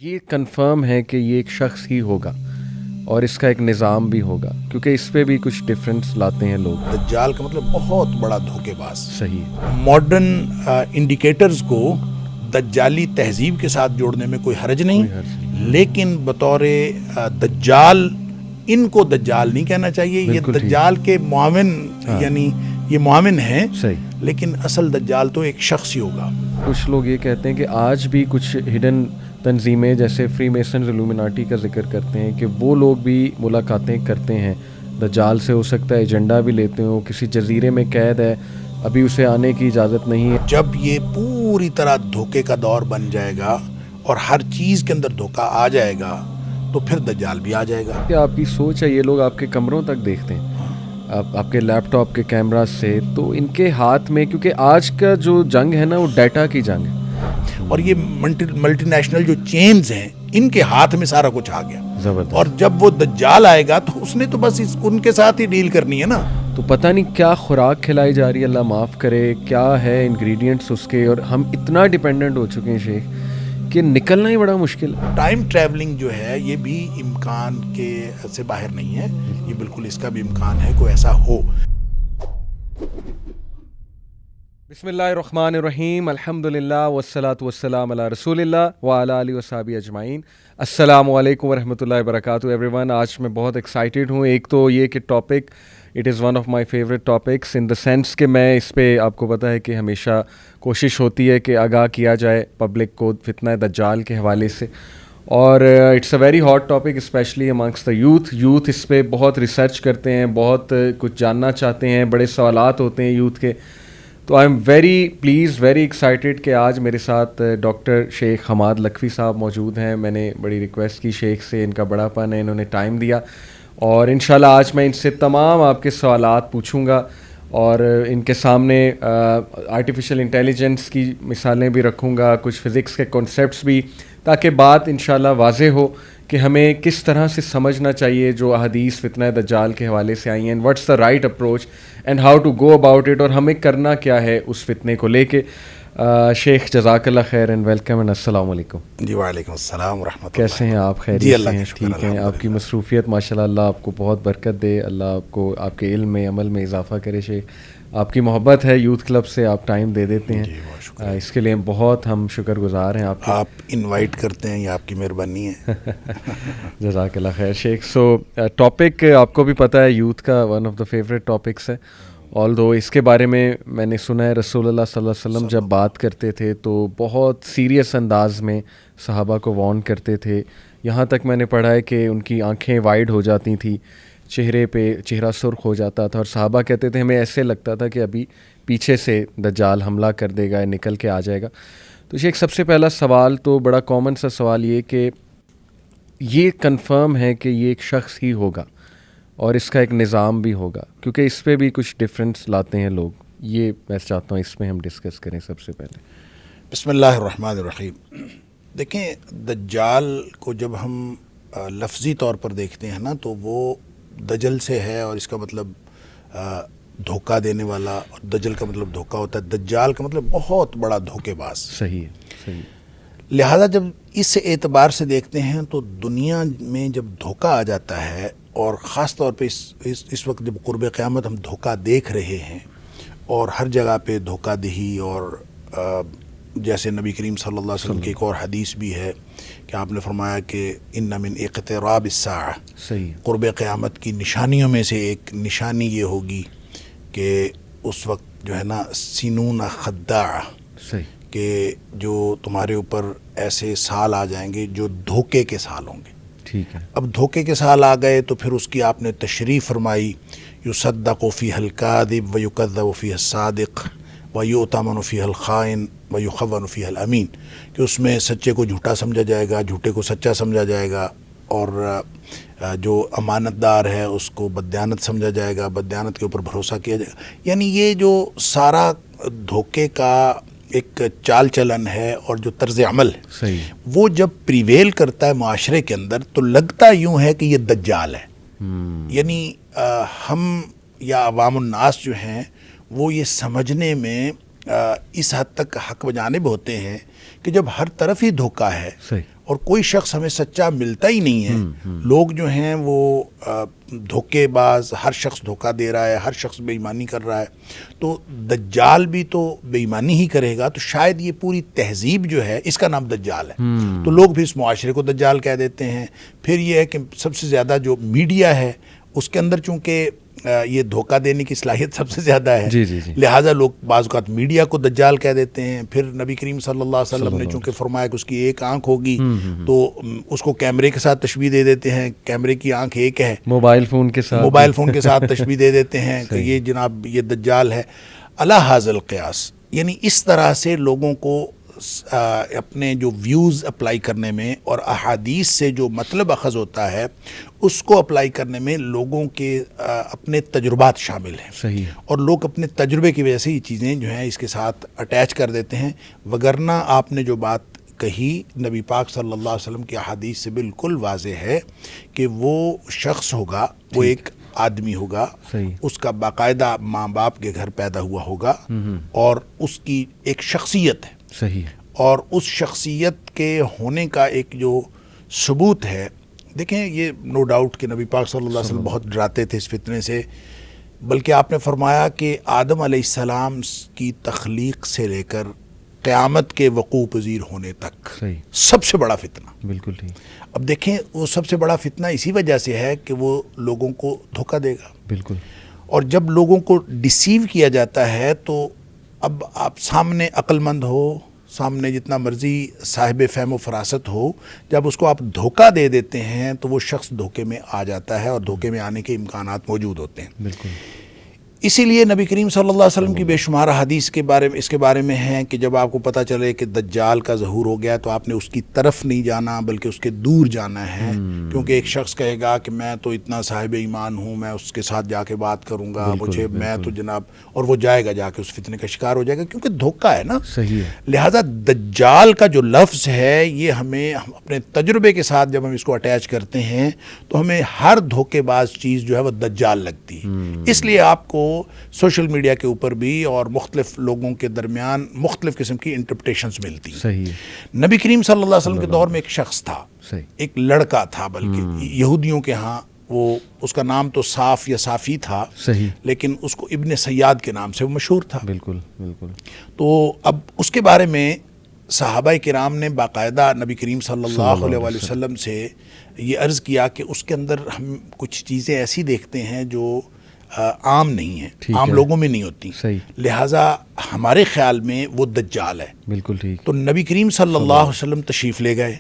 یہ کنفرم ہے کہ یہ ایک شخص ہی ہوگا اور اس کا ایک نظام بھی ہوگا، کیونکہ اس پہ بھی کچھ ڈفرینس لاتے ہیں لوگ۔ دجال کا مطلب بہت بڑا دھوکے باز۔ صحیح۔ ماڈرن انڈیکیٹرز کو دجالی تہذیب کے ساتھ جوڑنے میں کوئی حرج نہیں، لیکن بطور دجال ان کو دجال نہیں کہنا چاہیے۔ یہ دجال کے معاون، یعنی یہ معاون ہیں، لیکن اصل دجال تو ایک شخص ہی ہوگا۔ کچھ لوگ یہ کہتے ہیں کہ آج بھی کچھ ہڈن تنظیمیں جیسے فری میسنز الومناٹی کا ذکر کرتے ہیں کہ وہ لوگ بھی ملاقاتیں کرتے ہیں دجال سے، ہو سکتا ہے ایجنڈا بھی لیتے ہوں، کسی جزیرے میں قید ہے، ابھی اسے آنے کی اجازت نہیں ہے۔ جب یہ پوری طرح دھوکے کا دور بن جائے گا اور ہر چیز کے اندر دھوکہ آ جائے گا تو پھر دجال بھی آ جائے گا۔ کیا آپ کی سوچ ہے، یہ لوگ آپ کے کمروں تک دیکھتے ہیں، آپ کے لیپ ٹاپ کے کیمرہ سے، تو ان کے ہاتھ میں، کیونکہ آج کا جو جنگ ہے نا وہ ڈیٹا کی جنگ ہے، اور یہ ملٹی نیشنل جو چینز ہیں ان کے ہاتھ میں سارا کچھ آ گیا زبردست۔ اور جب وہ دجال آئے گا تو اس نے تو بس ان کے ساتھ ہی ڈیل کرنی ہے نا۔ تو پتہ نہیں کیا خوراک کھلائی جا رہی ہے، اللہ معاف کرے، کیا ہے انگریڈینٹس اس کے، اور ہم اتنا ڈیپینڈنٹ ہو چکے ہیں شیخ کہ نکلنا ہی بڑا مشکل ہے۔ ٹائم ٹریولنگ جو ہے یہ بھی امکان کے سے باہر نہیں ہے، یہ بالکل اس کا بھی امکان ہے کوئی ایسا ہو۔ بسم اللہ الرحمن الرحیم، الحمدللہ والصلاۃ والسلام علی رسول اللہ وعلی آلہ وصحبہ اجمعین۔ السلام علیکم ورحمۃ اللہ وبرکاتہ ایوری ون۔ آج میں بہت ایکسائٹیڈ ہوں۔ ایک تو یہ کہ topic it is one of my favourite topics in the sense کہ میں اس پہ، آپ کو پتہ ہے کہ ہمیشہ کوشش ہوتی ہے کہ آگاہ کیا جائے پبلک کو فتنہ دجال کے حوالے سے، اور it's a very hot topic especially amongst the youth اس پہ بہت ریسرچ کرتے ہیں، بہت کچھ جاننا چاہتے ہیں، بڑے سوالات ہوتے ہیں یوتھ کے۔ تو I am very please, very excited کہ آج میرے ساتھ ڈاکٹر شیخ حماد لکھوی صاحب موجود ہیں۔ میں نے بڑی ریکویسٹ کی شیخ سے، ان کا بڑا پن ہے، انہوں نے ٹائم دیا، اور انشاءاللہ آج میں ان سے تمام آپ کے سوالات پوچھوں گا، اور ان کے سامنے آرٹیفیشل انٹیلیجنس کی مثالیں بھی رکھوں گا، کچھ فزکس کے کانسیپٹس بھی، تاکہ بات انشاءاللہ واضح ہو کہ ہمیں کس طرح سے سمجھنا چاہیے جو احادیث فتنہ دجال کے حوالے سے آئی ہیں، and what's the right approach and how to go about it, اور ہمیں کرنا کیا ہے اس فتنے کو لے کے۔ شیخ جزاک اللہ خیر اینڈ ویلکم اینڈ السلام علیکم۔ جی وعلیکم السلام ورحمۃ اللہ۔ کیسے ہیں آپ؟ خیریت سے ہیں؟ ٹھیک ہیں؟ آپ کی مصروفیت ماشاءاللہ، اللہ آپ کو بہت برکت دے، اللہ آپ کو آپ کے علم میں، عمل میں اضافہ کرے۔ شیخ آپ کی محبت ہے یوتھ کلب سے، آپ ٹائم دے دیتے ہیں، اس کے لیے بہت ہم شکر گزار ہیں آپ کے۔ آپ انوائٹ کرتے ہیں، یہ آپ کی مہربانی ہے۔ جزاک اللہ خیر شیخ۔ سو ٹاپک آپ کو بھی پتہ ہے یوتھ کا one of the favourite topics ہے، آل دو اس کے بارے میں نے سنا ہے رسول اللہ صلی اللہ علیہ وسلم جب بات کرتے تھے تو بہت سیریس انداز میں صحابہ کو وارن کرتے تھے، یہاں تک میں نے پڑھا ہے کہ ان کی آنکھیں وائڈ ہو جاتی تھیں، چہرے پہ چہرہ سرخ ہو جاتا تھا، اور صحابہ کہتے تھے ہمیں ایسے لگتا تھا کہ ابھی پیچھے سے دجال حملہ کر دے گا، نکل کے آ جائے گا۔ تو شیخ سب سے پہلا سوال تو بڑا کامن سا سوال یہ کہ یہ کنفرم ہے کہ یہ ایک شخص ہی ہوگا اور اس کا ایک نظام بھی ہوگا، کیونکہ اس پہ بھی کچھ ڈفرینس لاتے ہیں لوگ، یہ میں چاہتا ہوں اس میں ہم ڈسکس کریں سب سے پہلے۔ بسم اللہ الرحمن الرحیم۔ دیکھیں، دجال کو جب ہم لفظی طور پر دیکھتے ہیں نا تو وہ دجل سے ہے، اور اس کا مطلب دھوکہ دینے والا، اور دجل کا مطلب دھوکہ ہوتا ہے، دجال کا مطلب بہت بڑا دھوکے باز۔ صحیح ہے، صحیح۔ لہٰذا جب اس اعتبار سے دیکھتے ہیں تو دنیا میں جب دھوکہ آ جاتا ہے، اور خاص طور پہ اس وقت جب قرب قیامت ہم دھوکہ دیکھ رہے ہیں، اور ہر جگہ پہ دھوکہ دہی، اور جیسے نبی کریم صلی اللہ علیہ وسلم کی ایک اور حدیث بھی ہے کہ آپ نے فرمایا کہ ان من اقتراب الساعہ، صحیح، قرب قیامت کی نشانیوں میں سے ایک نشانی یہ ہوگی کہ اس وقت جو ہے نا سینون خداع، صحیح، کہ جو تمہارے اوپر ایسے سال آ جائیں گے جو دھوکے کے سال ہوں گے۔ ٹھیک ہے۔ اب دھوکے کے سال آ گئے تو پھر اس کی آپ نے تشریح فرمائی، یصدق فیہ الکاذب ویکذب فیہ الصادق ویؤتمن فیہ الخائن ویخون فیہ الامین، کہ اس میں سچے کو جھوٹا سمجھا جائے گا، جھوٹے کو سچا سمجھا جائے گا، اور جو امانت دار ہے اس کو بددیانت سمجھا جائے گا، بددیانت کے اوپر بھروسہ کیا جائے گا۔ یعنی یہ جو سارا دھوکے کا ایک چال چلن ہے اور جو طرز عمل ہے، صحیح، وہ جب پریویل کرتا ہے معاشرے کے اندر تو لگتا یوں ہے کہ یہ دجال ہے۔ یعنی ہم یا عوام الناس جو ہیں وہ یہ سمجھنے میں اس حد تک حق بجانب ہوتے ہیں کہ جب ہر طرف ہی دھوکہ ہے صحیح، اور کوئی شخص ہمیں سچا ملتا ہی نہیں ہے. لوگ جو ہیں وہ دھوکے باز، ہر شخص دھوکہ دے رہا ہے، ہر شخص بے ایمانی کر رہا ہے. تو دجال بھی تو بے ایمانی ہی کرے گا، تو شاید یہ پوری تہذیب جو ہے اس کا نام دجال ہے. تو لوگ بھی اس معاشرے کو دجال کہہ دیتے ہیں. پھر یہ ہے کہ سب سے زیادہ جو میڈیا ہے اس کے اندر چونکہ یہ دھوکہ دینے کی صلاحیت سب سے زیادہ ہے، لہٰذا لوگ بعض اوقات میڈیا کو دجال کہہ دیتے ہیں. پھر نبی کریم صلی اللہ علیہ وسلم نے چونکہ فرمایا کہ اس کی ایک آنکھ ہوگی تو اس کو کیمرے کے ساتھ تشبیہ دے دیتے ہیں، کیمرے کی آنکھ ایک ہے، موبائل فون کے ساتھ تشبیہ دے دیتے ہیں کہ یہ جناب یہ دجال ہے. علی ھذا القیاس، یعنی اس طرح سے لوگوں کو اپنے جو ویوز اپلائی کرنے میں اور احادیث سے جو مطلب اخذ ہوتا ہے اس کو اپلائی کرنے میں لوگوں کے اپنے تجربات شامل ہیں. صحیح. اور لوگ اپنے تجربے کی وجہ سے یہ چیزیں جو ہیں اس کے ساتھ اٹیچ کر دیتے ہیں. وگرنہ آپ نے جو بات کہی نبی پاک صلی اللہ علیہ وسلم کی احادیث سے بالکل واضح ہے کہ وہ شخص ہوگا، وہ ایک آدمی ہوگا، اس کا باقاعدہ ماں باپ کے گھر پیدا ہوا ہوگا اور اس کی ایک شخصیت ہے. صحیح. اور اس شخصیت کے ہونے کا ایک جو ثبوت ہے، دیکھیں یہ نو ڈاؤٹ کہ نبی پاک صلی اللہ علیہ وسلم بہت ڈراتے تھے اس فتنے سے، بلکہ آپ نے فرمایا کہ آدم علیہ السلام کی تخلیق سے لے کر قیامت کے وقوع پذیر ہونے تک سب سے بڑا فتنہ. بالکل ٹھیک. اب دیکھیں وہ سب سے بڑا فتنہ اسی وجہ سے ہے کہ وہ لوگوں کو دھوکہ دے گا. بالکل. اور جب لوگوں کو ڈیسیو کیا جاتا ہے تو اب آپ سامنے عقل مند ہو، سامنے جتنا مرضی صاحب فہم و فراست ہو، جب اس کو آپ دھوکہ دے دیتے ہیں تو وہ شخص دھوکے میں آ جاتا ہے اور دھوکے میں آنے کے امکانات موجود ہوتے ہیں. بالکل. اسی لیے نبی کریم صلی اللہ علیہ وسلم کی بے شمار حدیث کے بارے میں اس کے بارے میں ہیں کہ جب آپ کو پتہ چلے کہ دجال کا ظہور ہو گیا تو آپ نے اس کی طرف نہیں جانا بلکہ اس کے دور جانا ہے. کیونکہ ایک شخص کہے گا کہ میں تو اتنا صاحب ایمان ہوں، میں اس کے ساتھ جا کے بات کروں گا، مجھے میں تو جناب، اور وہ جائے گا، جا کے اس فتنے کا شکار ہو جائے گا کیونکہ دھوکہ ہے نا. صحیح ہے. لہذا دجال کا جو لفظ ہے یہ ہمیں اپنے تجربے کے ساتھ جب ہم اس کو اٹیچ کرتے ہیں تو ہمیں ہر دھوکے باز چیز جو ہے وہ دجال لگتی ہے. اس لیے آپ کو سوشل میڈیا کے اوپر بھی اور مختلف لوگوں کے درمیان مختلف قسم کی انٹرپریٹیشنز ملتی ہیں. صحیح. نبی کریم صلی اللہ علیہ وسلم کے دور میں ایک شخص تھا، ایک لڑکا تھا، بلکہ یہودیوں کے ہاں وہ اس کا نام تو صاف یا صافی تھا، لیکن اس کو ابن سیاد کے نام سے وہ مشہور تھا. بالکل بالکل. تو اب اس کے بارے میں صحابہ کرام نے باقاعدہ نبی کریم صلی اللہ علیہ وسلم سے یہ عرض کیا کہ اس کے اندر ہم کچھ چیزیں ایسی دیکھتے ہیں جو عام نہیں ہیں، عام لوگوں میں نہیں ہوتی، لہٰذا ہمارے خیال میں وہ دجال ہے. بالکل ٹھیک. تو نبی کریم صلی اللہ علیہ وسلم تشریف لے گئے،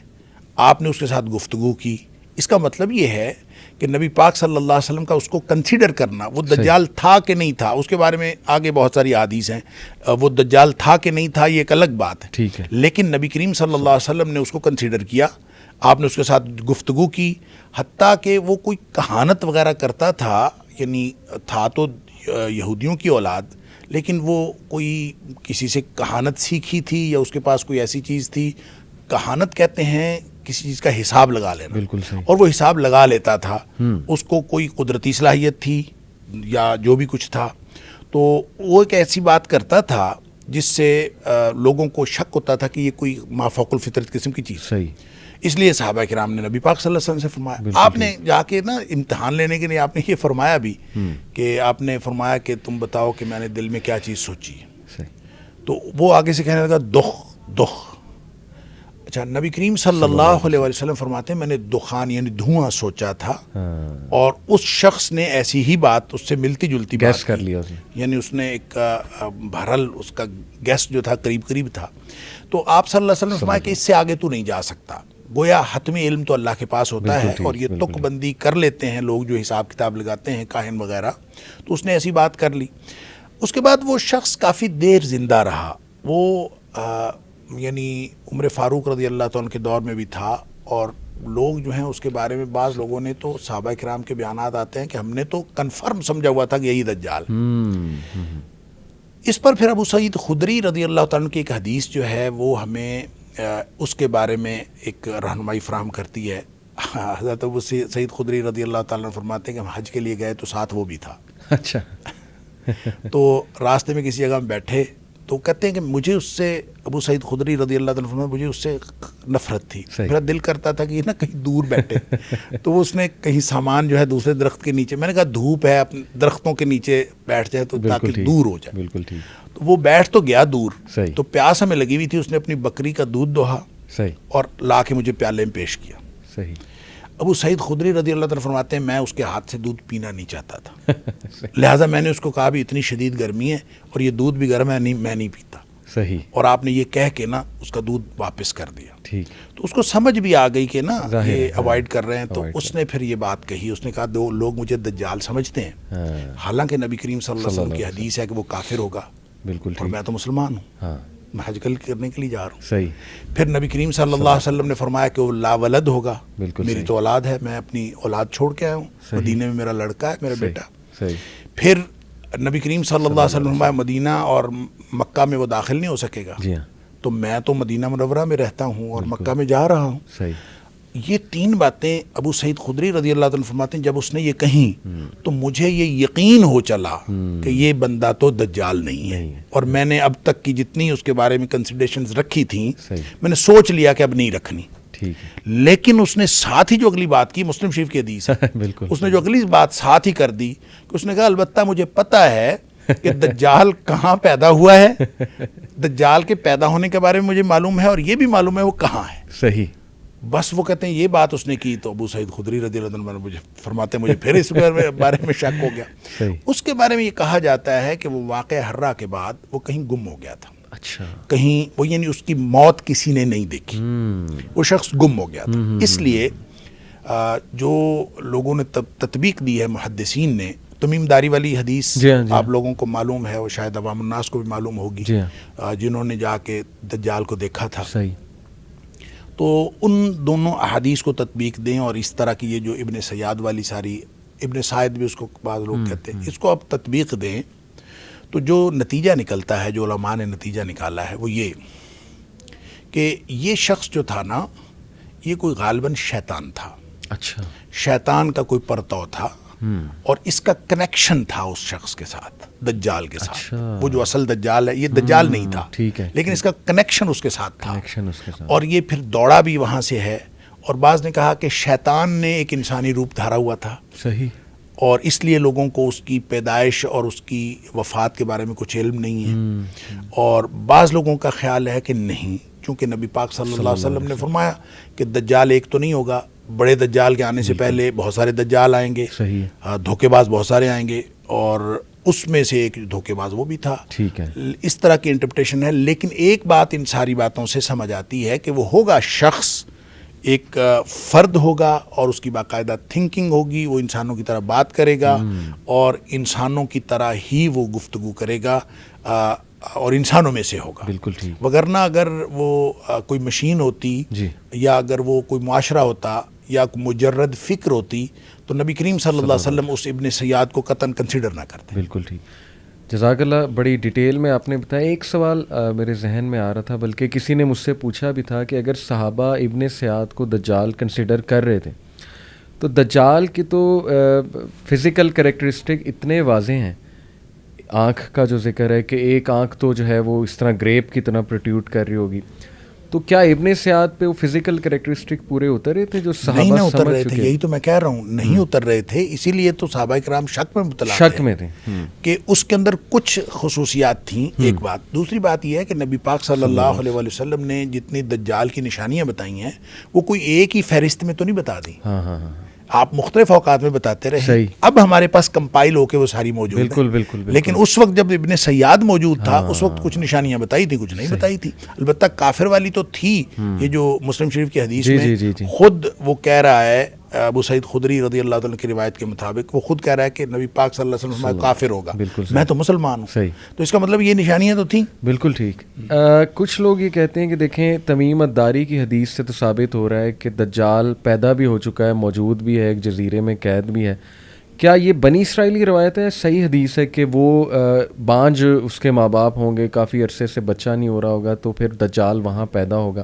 آپ نے اس کے ساتھ گفتگو کی. اس کا مطلب یہ ہے کہ نبی پاک صلی اللہ علیہ وسلم کا اس کو کنسیڈر کرنا، وہ دجال تھا کہ نہیں تھا اس کے بارے میں آگے بہت ساری حدیث ہیں، وہ دجال تھا کہ نہیں تھا یہ ایک الگ بات ہے. ٹھیک ہے. لیکن نبی کریم صلی اللہ علیہ وسلم نے اس کو کنسیڈر کیا، آپ نے اس کے ساتھ گفتگو کی، حتیٰ کہ وہ کوئی کہانت وغیرہ کرتا تھا، یعنی تھا تو یہودیوں کی اولاد لیکن وہ کوئی کسی سے کہانت سیکھی تھی یا اس کے پاس کوئی ایسی چیز تھی. کہانت کہتے ہیں کسی چیز کا حساب لگا لینا. بالکل صحیح. اور وہ حساب لگا لیتا تھا. اس کو کوئی قدرتی صلاحیت تھی یا جو بھی کچھ تھا، تو وہ ایک ایسی بات کرتا تھا جس سے لوگوں کو شک ہوتا تھا کہ یہ کوئی مافوق الفطرت قسم کی چیز. صحیح. اس لیے صحابہ کرام نے نبی پاک صلی اللہ علیہ وسلم سے فرمایا. آپ نے جا کے نا امتحان لینے کے لیے آپ نے یہ فرمایا بھی کہ آپ نے فرمایا کہ تم بتاؤ کہ میں نے دل میں کیا چیز سوچی ہے. تو وہ آگے سے کہنے لگا دخ. اچھا، نبی کریم صلی اللہ علیہ وسلم فرماتے ہیں میں نے دخان یعنی دھواں سوچا تھا، اور اس شخص نے ایسی ہی بات اس سے ملتی جلتی گیس کر لیا، یعنی اس نے ایک بہرحال اس کا گیس جو تھا قریب تھا. تو آپ صلی اللہ علیہ وسلم نے فرمایا کہ اس سے آگے تو نہیں جا سکتا. گویا حتمی علم تو اللہ کے پاس ہوتا ہے، اور یہ تک بندی کر لیتے ہیں لوگ جو حساب کتاب لگاتے ہیں کاہن وغیرہ. تو اس نے ایسی بات کر لی. اس کے بعد وہ شخص کافی دیر زندہ رہا. وہ یعنی عمر فاروق رضی اللہ تعالیٰ کے دور میں بھی تھا، اور لوگ جو ہیں اس کے بارے میں بعض لوگوں نے تو صحابہ کرام کے بیانات آتے ہیں کہ ہم نے تو کنفرم سمجھا ہوا تھا کہ یہی دجال. اس پر پھر ابو سعید خدری رضی اللہ تعالیٰ کی ایک حدیث جو ہے وہ ہمیں اس کے بارے میں ایک رہنمائی فراہم کرتی ہے. حضرت ابو سعید خدری رضی اللہ تعالیٰ عنہ فرماتے ہیں کہ ہم حج کے لیے گئے تو ساتھ وہ بھی تھا. اچھا. تو راستے میں کسی جگہ میں بیٹھے تو کہتے ہیں کہ مجھے اس سے ابو سعید خدری رضی اللہ تعالیٰ عنہ مجھے اس سے نفرت تھی. میرا دل کرتا تھا کہ یہ نا کہیں دور بیٹھے. تو اس نے کہیں سامان جو ہے دوسرے درخت کے نیچے, میں نے کہا دھوپ ہے اپنے درختوں کے نیچے بیٹھ جائے تو تاکہ دور ہو جائے. بالکل ٹھیک. تو وہ بیٹھ تو گیا دور, صحیح. تو پیاس ہمیں لگی ہوئی تھی, اس نے اپنی بکری کا دودھ دوہا, صحیح, اور لا کے مجھے پیالے میں پیش کیا. صحیح. ابو سعید خدری رضی اللہ تعالیٰ فرماتے ہیں میں اس کے ہاتھ سے دودھ پینا نہیں چاہتا تھا, لہٰذا میں نے اس کو کہا بھی اتنی شدید گرمی ہے اور یہ دودھ بھی گرم ہے, میں نہیں پیتا. صحیح. اور آپ نے یہ کہہ کے نا اس کا دودھ واپس کر دیا. ٹھیک. تو اس کو سمجھ بھی آ گئی کہ نا یہ اوائڈ کر رہے ہیں. تو اس نے پھر یہ بات کہی, اس نے کہا دو لوگ مجھے دجال سمجھتے ہیں, حالانکہ نبی کریم صلی اللہ علیہ وسلم کی حدیث ہے کہ وہ کافر ہوگا. بالکل. اور میں تو مسلمان ہوں, ہاں, میں حج کرنے کے لیے جا رہا ہوں. صحیح. پھر نبی کریم صلی اللہ علیہ وسلم نے فرمایا کہ وہ لا ولد ہوگا. بالکل. میری تو اولاد ہے, میں اپنی اولاد چھوڑ کے آیا ہوں, مدینے میں میرا لڑکا ہے, میرا بیٹا. صحیح. پھر نبی کریم صلی اللہ علیہ وسلم فرمایا مدینہ اور مکہ میں وہ داخل نہیں ہو سکے گا. جی ہاں. تو میں تو مدینہ منورہ میں رہتا ہوں اور مکہ میں جا رہا ہوں. صحیح. یہ تین باتیں ابو سعید خدری رضی اللہ عنہ فرماتے ہیں, جب اس نے یہ کہیں تو مجھے یہ یقین ہو چلا کہ یہ بندہ تو دجال نہیں ہے. اور میں نے اب تک کی جتنی اس کے بارے میں کنسیڈریشنز رکھی تھیں, میں نے سوچ لیا کہ اب نہیں رکھنی. لیکن اس نے ساتھ ہی جو اگلی بات کی, مسلم شریف کی حدیث ہے, بالکل, اس نے جو اگلی بات ساتھ ہی کر دی کہ اس نے کہا البتہ مجھے پتہ ہے کہ دجال کہاں پیدا ہوا ہے, دجال کے پیدا ہونے کے بارے میں مجھے معلوم ہے, اور یہ بھی معلوم ہے وہ کہاں ہے. صحیح. بس وہ کہتے ہیں یہ بات اس نے کی تو ابو سعید خدری رضی اللہ عنہ مجھے فرماتے ہیں مجھے پھر اس بارے میں شک ہو گیا. اس کے بارے میں یہ کہا جاتا ہے کہ وہ واقعہ حرہ کے بعد وہ کہیں گم ہو گیا تھا. اچھا. کہیں وہ, یعنی اس کی موت کسی نے نہیں دیکھی, وہ شخص گم ہو گیا تھا. اس لیے جو لوگوں نے تطبیق دی ہے محدثین نے, تمیم داری والی حدیث آپ لوگوں کو معلوم ہے, وہ شاید عوام الناس کو بھی معلوم ہوگی, جنہوں نے جا کے دجال کو دیکھا تھا. صحیح. تو ان دونوں احادیث کو تطبیق دیں, اور اس طرح کی یہ جو ابن سیاد والی ساری, ابن سعید بھی اس کو بعض لوگ کہتے ہیں, اس کو آپ تطبیق دیں تو جو نتیجہ نکلتا ہے, جو علماء نے نتیجہ نکالا ہے, وہ یہ کہ یہ شخص جو تھا نا, یہ کوئی غالباً شیطان تھا. اچھا. شیطان کا کوئی پرتو تھا, اور اس کا کنیکشن تھا اس شخص کے ساتھ, دجال کے ساتھ. وہ جو اصل دجال ہے, یہ دجال نہیں تھا, لیکن اس کا کنیکشن اس کے ساتھ تھا, اور یہ پھر دوڑا بھی وہاں سے ہے. اور بعض نے کہا کہ شیطان نے ایک انسانی روپ دھارا ہوا تھا. صحیح. اور اس لیے لوگوں کو اس کی پیدائش اور اس کی وفات کے بارے میں کچھ علم نہیں ہے. اور بعض لوگوں کا خیال ہے کہ نہیں, چونکہ نبی پاک صلی اللہ علیہ وسلم نے فرمایا کہ دجال ایک تو نہیں ہوگا, بڑے دجال کے آنے سے پہلے بہت سارے دجال آئیں گے, دھوکے باز بہت سارے آئیں گے, اور اس میں سے ایک دھوکے باز وہ بھی تھا. ٹھیک ہے. اس طرح کی انٹرپریٹیشن ہے. لیکن ایک بات ان ساری باتوں سے سمجھ آتی ہے کہ وہ ہوگا شخص, ایک فرد ہوگا, اور اس کی باقاعدہ تھنکنگ ہوگی, وہ انسانوں کی طرح بات کرے گا, اور انسانوں کی طرح ہی وہ گفتگو کرے گا, اور انسانوں میں سے ہوگا. بالکل ٹھیک. وگرنہ اگر وہ کوئی مشین ہوتی, یا اگر وہ کوئی معاشرہ ہوتا, یا مجرد فکر ہوتی, تو نبی کریم صلی اللہ علیہ وسلم اس ابن سیاد کو قطعاً کنسیڈر نہ کرتے. بالکل ٹھیک. جزاک اللہ, بڑی ڈیٹیل میں آپ نے بتایا. ایک سوال میرے ذہن میں آ رہا تھا, بلکہ کسی نے مجھ سے پوچھا بھی تھا کہ اگر صحابہ ابن سیاد کو دجال کنسیڈر کر رہے تھے, تو دجال کی تو فزیکل کریکٹرسٹک اتنے واضح ہیں, آنکھ کا جو ذکر ہے کہ ایک آنکھ تو جو ہے وہ اس طرح گریپ کی طرح پروٹیوٹ کر رہی ہوگی, تو کیا ابن سیاد پہ وہ فزیکل کریکٹرسٹک پورے اتر رہے تھے جو صحابہ نہیں اتر رہے تھے؟ یہی تو میں کہہ رہا ہوں, نہیں اتر رہے تھے. اسی لیے تو صحابہ کرام شک میں مبتلا تھے کہ اس کے اندر کچھ خصوصیات تھیں. ایک بات. دوسری بات یہ ہے کہ نبی پاک صلی اللہ علیہ وسلم نے جتنی دجال کی نشانیاں بتائی ہیں, وہ کوئی ایک ہی فہرست میں تو نہیں بتا دی. آپ مختلف اوقات میں بتاتے رہے. اب ہمارے پاس کمپائل ہو کے وہ ساری موجود ہیں. بالکل. لیکن اس وقت جب ابن سیاد موجود تھا, اس وقت کچھ نشانیاں بتائی تھی, کچھ نہیں بتائی تھی. البتہ کافر والی تو تھی. یہ جو مسلم شریف کی حدیث میں خود وہ کہہ رہا ہے, ابو سعید خدری رضی اللہ عنہ کی روایت کے مطابق, وہ خود کہہ رہا ہے کہ نبی پاک صلی اللہ علیہ وسلم کافر ہوگا, میں تو مسلمان ہوں. تو اس کا مطلب یہ نشانیاں تو تھیں. بالکل ٹھیک. کچھ لوگ یہ کہتے ہیں کہ دیکھیں, تمیم الداری کی حدیث سے تو ثابت ہو رہا ہے کہ دجال پیدا بھی ہو چکا ہے, موجود بھی ہے, ایک جزیرے میں قید بھی ہے. کیا یہ بنی اسرائیلی روایت ہے, صحیح حدیث ہے کہ وہ بانجھ اس کے ماں باپ ہوں گے, کافی عرصے سے بچہ نہیں ہو رہا ہوگا, تو پھر دجال وہاں پیدا ہوگا,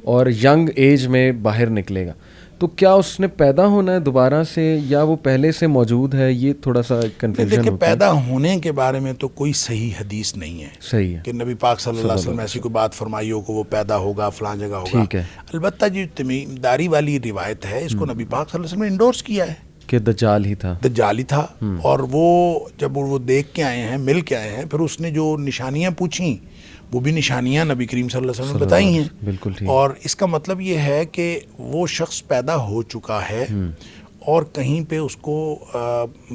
اور ینگ ایج میں باہر نکلے گا. تو کیا اس نے پیدا ہونا ہے دوبارہ سے یا وہ پہلے سے موجود ہے؟ یہ تھوڑا سا کنفیوژن دیکھیں ہوتا ہے. پیدا ہونے کے بارے میں تو کوئی صحیح حدیث نہیں ہے صحیح ہے کہ نبی پاک صلی اللہ علیہ وسلم ایسی کوئی بات فرمائی ہو کہ وہ پیدا ہوگا فلاں جگہ ہوگا. ٹھیک ہے البتہ جو تمیم داری والی روایت ہے اس کو نبی پاک صلی اللہ علیہ وسلم نے انڈورس کیا ہے کہ دجال ہی تھا. دجال ہی تھا. اور وہ جب وہ دیکھ کے آئے ہیں مل کے آئے ہیں پھر اس نے جو نشانیاں پوچھیں وہ بھی نشانیاں نبی کریم صلی اللہ علیہ وسلم نے بتائی ہیں. بالکل ٹھیک. اور اس کا مطلب یہ ہے کہ وہ شخص پیدا ہو چکا ہے اور کہیں پہ اس کو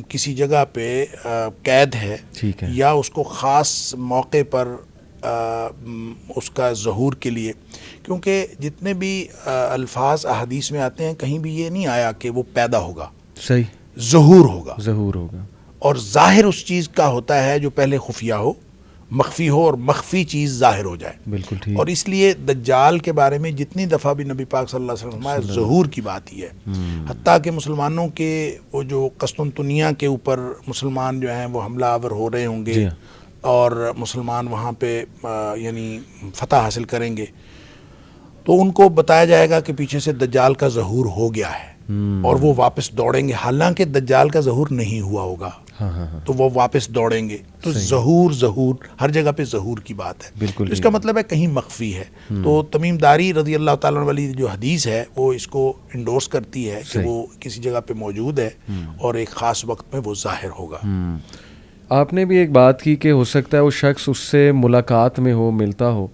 کسی جگہ پہ قید ہے ٹھیک ہے یا اس کو خاص موقع پر اس کا ظہور کے لیے، کیونکہ جتنے بھی الفاظ احادیث میں آتے ہیں کہیں بھی یہ نہیں آیا کہ وہ پیدا ہوگا، صحیح ظہور ہوگا. ظہور ہوگا. اور ظاہر اس چیز کا ہوتا ہے جو پہلے خفیہ ہو، مخفی ہو، اور مخفی چیز ظاہر ہو جائے. بالکل ٹھیک. اور اس لیے دجال کے بارے میں جتنی دفعہ بھی نبی پاک صلی اللہ علیہ وسلم نے ظہور کی بات ہی ہے، حتیٰ کہ مسلمانوں کے وہ جو قسطنطنیہ کے اوپر مسلمان جو ہیں وہ حملہ آور ہو رہے ہوں گے اور مسلمان وہاں پہ یعنی فتح حاصل کریں گے تو ان کو بتایا جائے گا کہ پیچھے سے دجال کا ظہور ہو گیا ہے اور وہ واپس دوڑیں گے، حالانکہ دجال کا ظہور نہیں ہوا ہوگا تو وہ واپس دوڑیں گے. تو ظہور ہر جگہ پہ ظہور کی بات ہے. بالکل اس کا مطلب ہے کہیں مخفی ہے. تو تمیم داری رضی اللہ تعالیٰ عنہ والی جو حدیث ہے وہ اس کو انڈورس کرتی ہے کہ وہ کسی جگہ پہ موجود ہے اور ایک خاص وقت میں وہ ظاہر ہوگا. آپ نے بھی ایک بات کی کہ ہو سکتا ہے وہ شخص اس سے ملاقات میں ہو، ملتا ہو.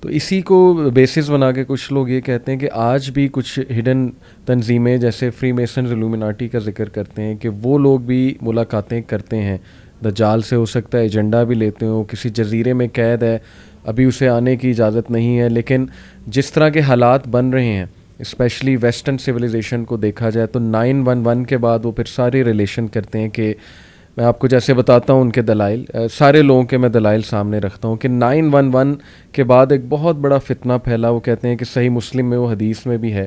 تو اسی کو بیسس بنا کے کچھ لوگ یہ کہتے ہیں کہ آج بھی کچھ ہڈن تنظیمیں جیسے فری میسنز الومناٹی کا ذکر کرتے ہیں کہ وہ لوگ بھی ملاقاتیں کرتے ہیں دجال سے. ہو سکتا ہے ایجنڈا بھی لیتے ہوں، کسی جزیرے میں قید ہے، ابھی اسے آنے کی اجازت نہیں ہے، لیکن جس طرح کے حالات بن رہے ہیں اسپیشلی ویسٹرن سویلائزیشن کو دیکھا جائے تو 9/11 کے بعد وہ پھر سارے ریلیشن کرتے ہیں کہ میں آپ کو جیسے بتاتا ہوں ان کے دلائل، سارے لوگوں کے میں دلائل سامنے رکھتا ہوں کہ 9/11 کے بعد ایک بہت بڑا فتنہ پھیلا. وہ کہتے ہیں کہ صحیح مسلم میں وہ حدیث میں بھی ہے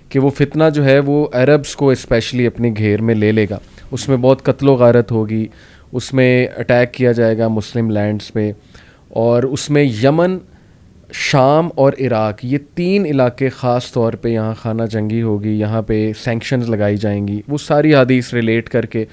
کہ وہ فتنہ جو ہے وہ عربز کو اسپیشلی اپنے گھیر میں لے لے گا. اس میں بہت قتل و غارت ہوگی، اس میں اٹیک کیا جائے گا مسلم لینڈز پہ، اور اس میں یمن، شام اور عراق یہ 3 علاقے خاص طور پہ یہاں خانہ جنگی ہوگی، یہاں پہ سینکشنز لگائی جائیں گی. وہ ساری حدیث ریلیٹ کر کے